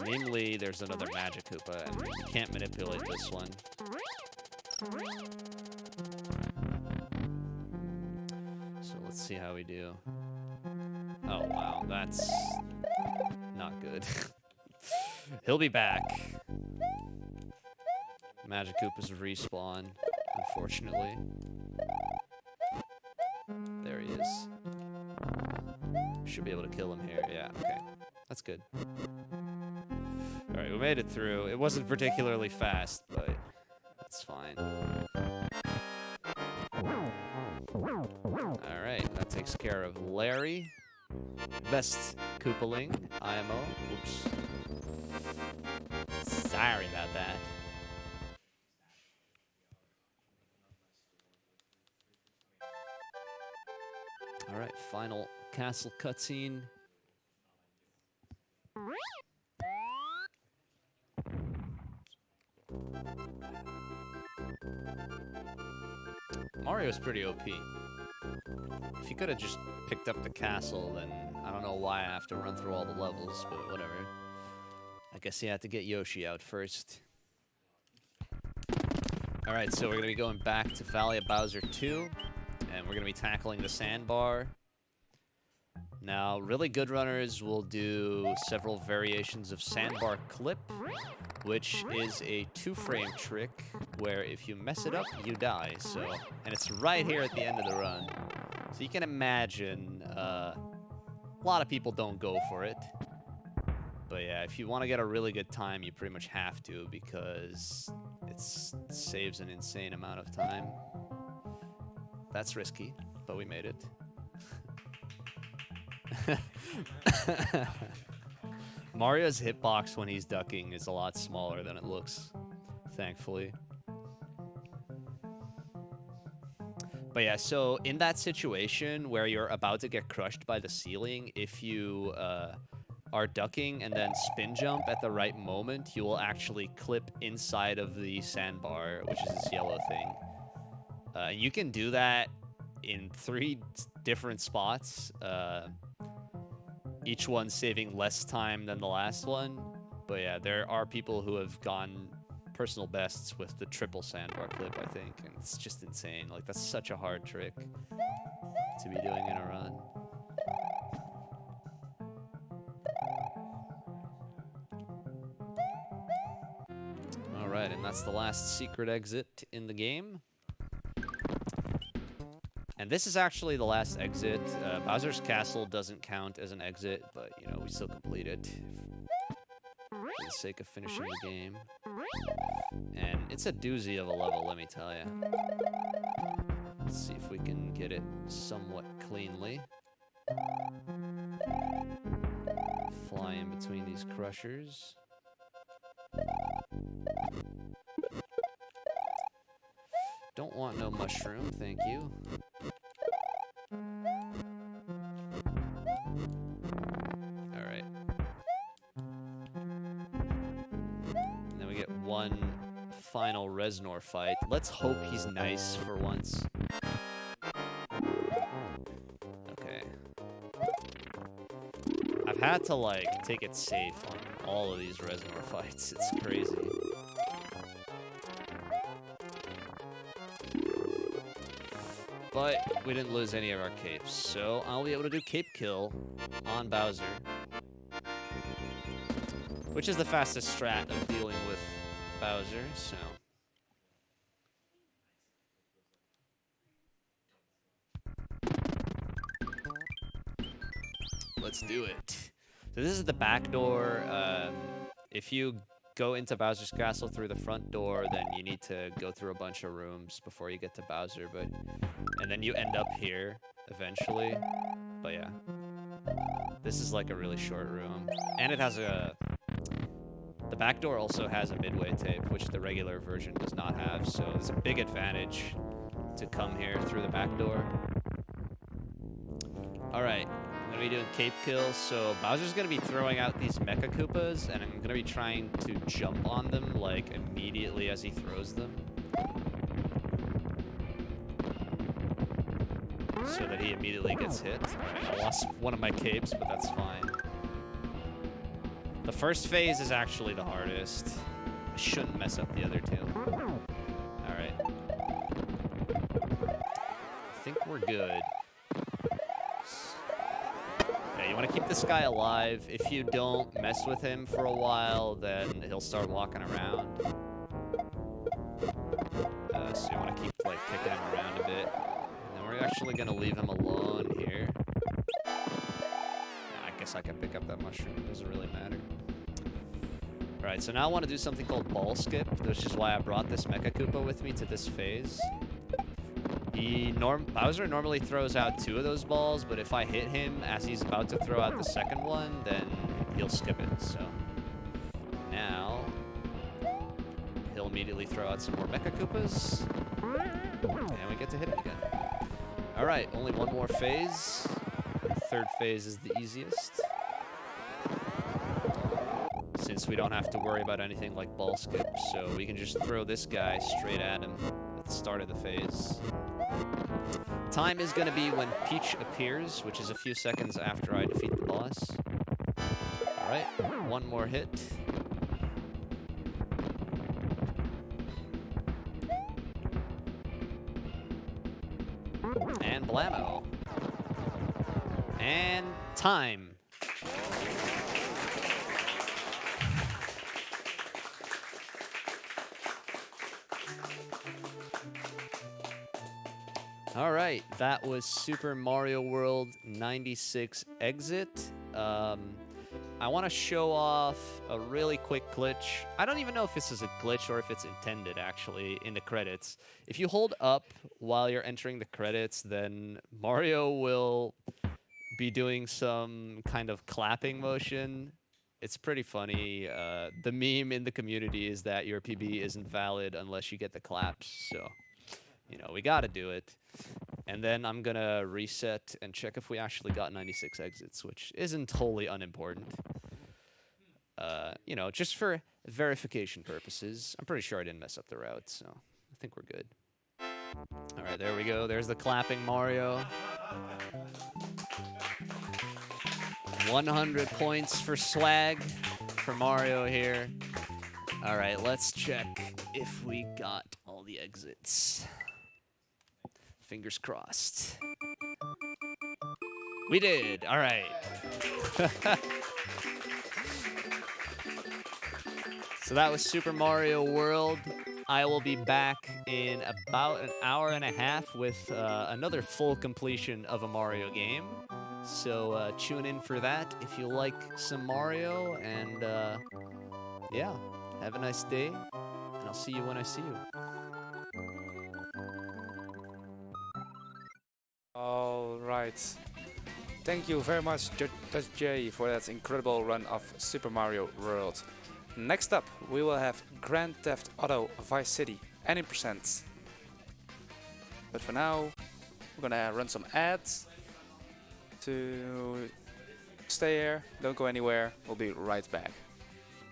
Namely, there's another Magic Koopa, and you can't manipulate this one. So let's see how we do. Oh wow, that's not good. He'll be back. Magic Koopas respawn, unfortunately. There he is. Should be able to kill him here. Yeah, okay. That's good. Alright, we made it through. It wasn't particularly fast, but that's fine. Alright, that takes care of Larry. Best Koopaling, IMO. Oops. Sorry about that. Alright, final castle cutscene. Mario's pretty OP. If he could have just picked up the castle, then I don't know why I have to run through all the levels, but whatever. I guess he had to get Yoshi out first. Alright, so we're going to be going back to Valley of Bowser 2, and we're going to be tackling the sandbar. Now, really good runners will do several variations of sandbar clip, which is a 2-frame trick where if you mess it up, you die. So, and it's right here at the end of the run. So you can imagine a lot of people don't go for it. But yeah, if you want to get a really good time, you pretty much have to because it saves an insane amount of time. That's risky, but we made it. Mario's hitbox when he's ducking is a lot smaller than it looks, thankfully. But yeah, so in that situation where you're about to get crushed by the ceiling, if you are ducking and then spin jump at the right moment, you will actually clip inside of the sandbar, which is this yellow thing. And you can do that in 3 different spots. Each one saving less time than the last one. But yeah, there are people who have gone personal bests with the triple sandbar clip, I think. And it's just insane. Like, that's such a hard trick to be doing in a run. Alright, and that's the last secret exit in the game. And this is actually the last exit. Bowser's Castle doesn't count as an exit, but, you know, we still complete it for the sake of finishing the game. And it's a doozy of a level, let me tell you. Let's see if we can get it somewhat cleanly. Fly in between these crushers. Don't want no mushroom, thank you. Alright. And then we get one final Reznor fight. Let's hope he's nice for once. Okay. I've had to, like, take it safe on all of these Reznor fights. It's crazy. But we didn't lose any of our capes, so I'll be able to do cape kill on Bowser. which is the fastest strat of dealing with Bowser, so. Let's do it. So this is the back door. If you go into Bowser's Castle through the front door, then you need to go through a bunch of rooms before you get to Bowser, and then you end up here eventually. But yeah, this is like a really short room, and it has the back door also has a midway tape, which the regular version does not have. So there's a big advantage to come here through the back door. All right. I'm gonna be doing cape kills, so Bowser's gonna be throwing out these Mecha Koopas, and I'm gonna be trying to jump on them like immediately as he throws them, so that he immediately gets hit. Right, I lost one of my capes, but that's fine. The first phase is actually the hardest. I shouldn't mess up the other two. All right. I think we're good. You want to keep this guy alive. If you don't mess with him for a while, then he'll start walking around. So you want to keep like kicking him around a bit. And then we're actually going to leave him alone here. I guess I can pick up that mushroom. It doesn't really matter. Alright, so now I want to do something called ball skip, which is why I brought this Mecha Koopa with me to this phase. Bowser normally throws out 2 of those balls, but if I hit him as he's about to throw out the second one, then he'll skip it. So now he'll immediately throw out some more Mecha Koopas, and we get to hit him again. All right, only one more phase. The third phase is the easiest, since we don't have to worry about anything like ball skip, so we can just throw this guy straight at him at the start of the phase. Time is going to be when Peach appears, which is a few seconds after I defeat the boss. All right, one more hit. And blammo. And time. All right, that was Super Mario World 96 Exit. I want to show off a really quick glitch. I don't even know if this is a glitch or if it's intended, actually, in the credits. If you hold up while you're entering the credits, then Mario will be doing some kind of clapping motion. It's pretty funny. The meme in the community is that your PB isn't valid unless you get the claps, so, you know, we got to do it. And then I'm going to reset and check if we actually got 96 exits, which isn't wholly unimportant. You know, just for verification purposes. I'm pretty sure I didn't mess up the route, so I think we're good. All right, there we go. There's the clapping Mario. 100 points for swag for Mario here. All right, let's check if we got all the exits. Fingers crossed. We did. All right. So that was Super Mario World. I will be back in about an hour and a half with another full completion of a Mario game. So tune in for that if you like some Mario. And yeah, have a nice day. And I'll see you when I see you. All right. Thank you very much, Dutch J, for that incredible run of Super Mario World. Next up, we will have Grand Theft Auto Vice City any percent. But for now, we're gonna run some ads to stay here. Don't go anywhere. We'll be right back.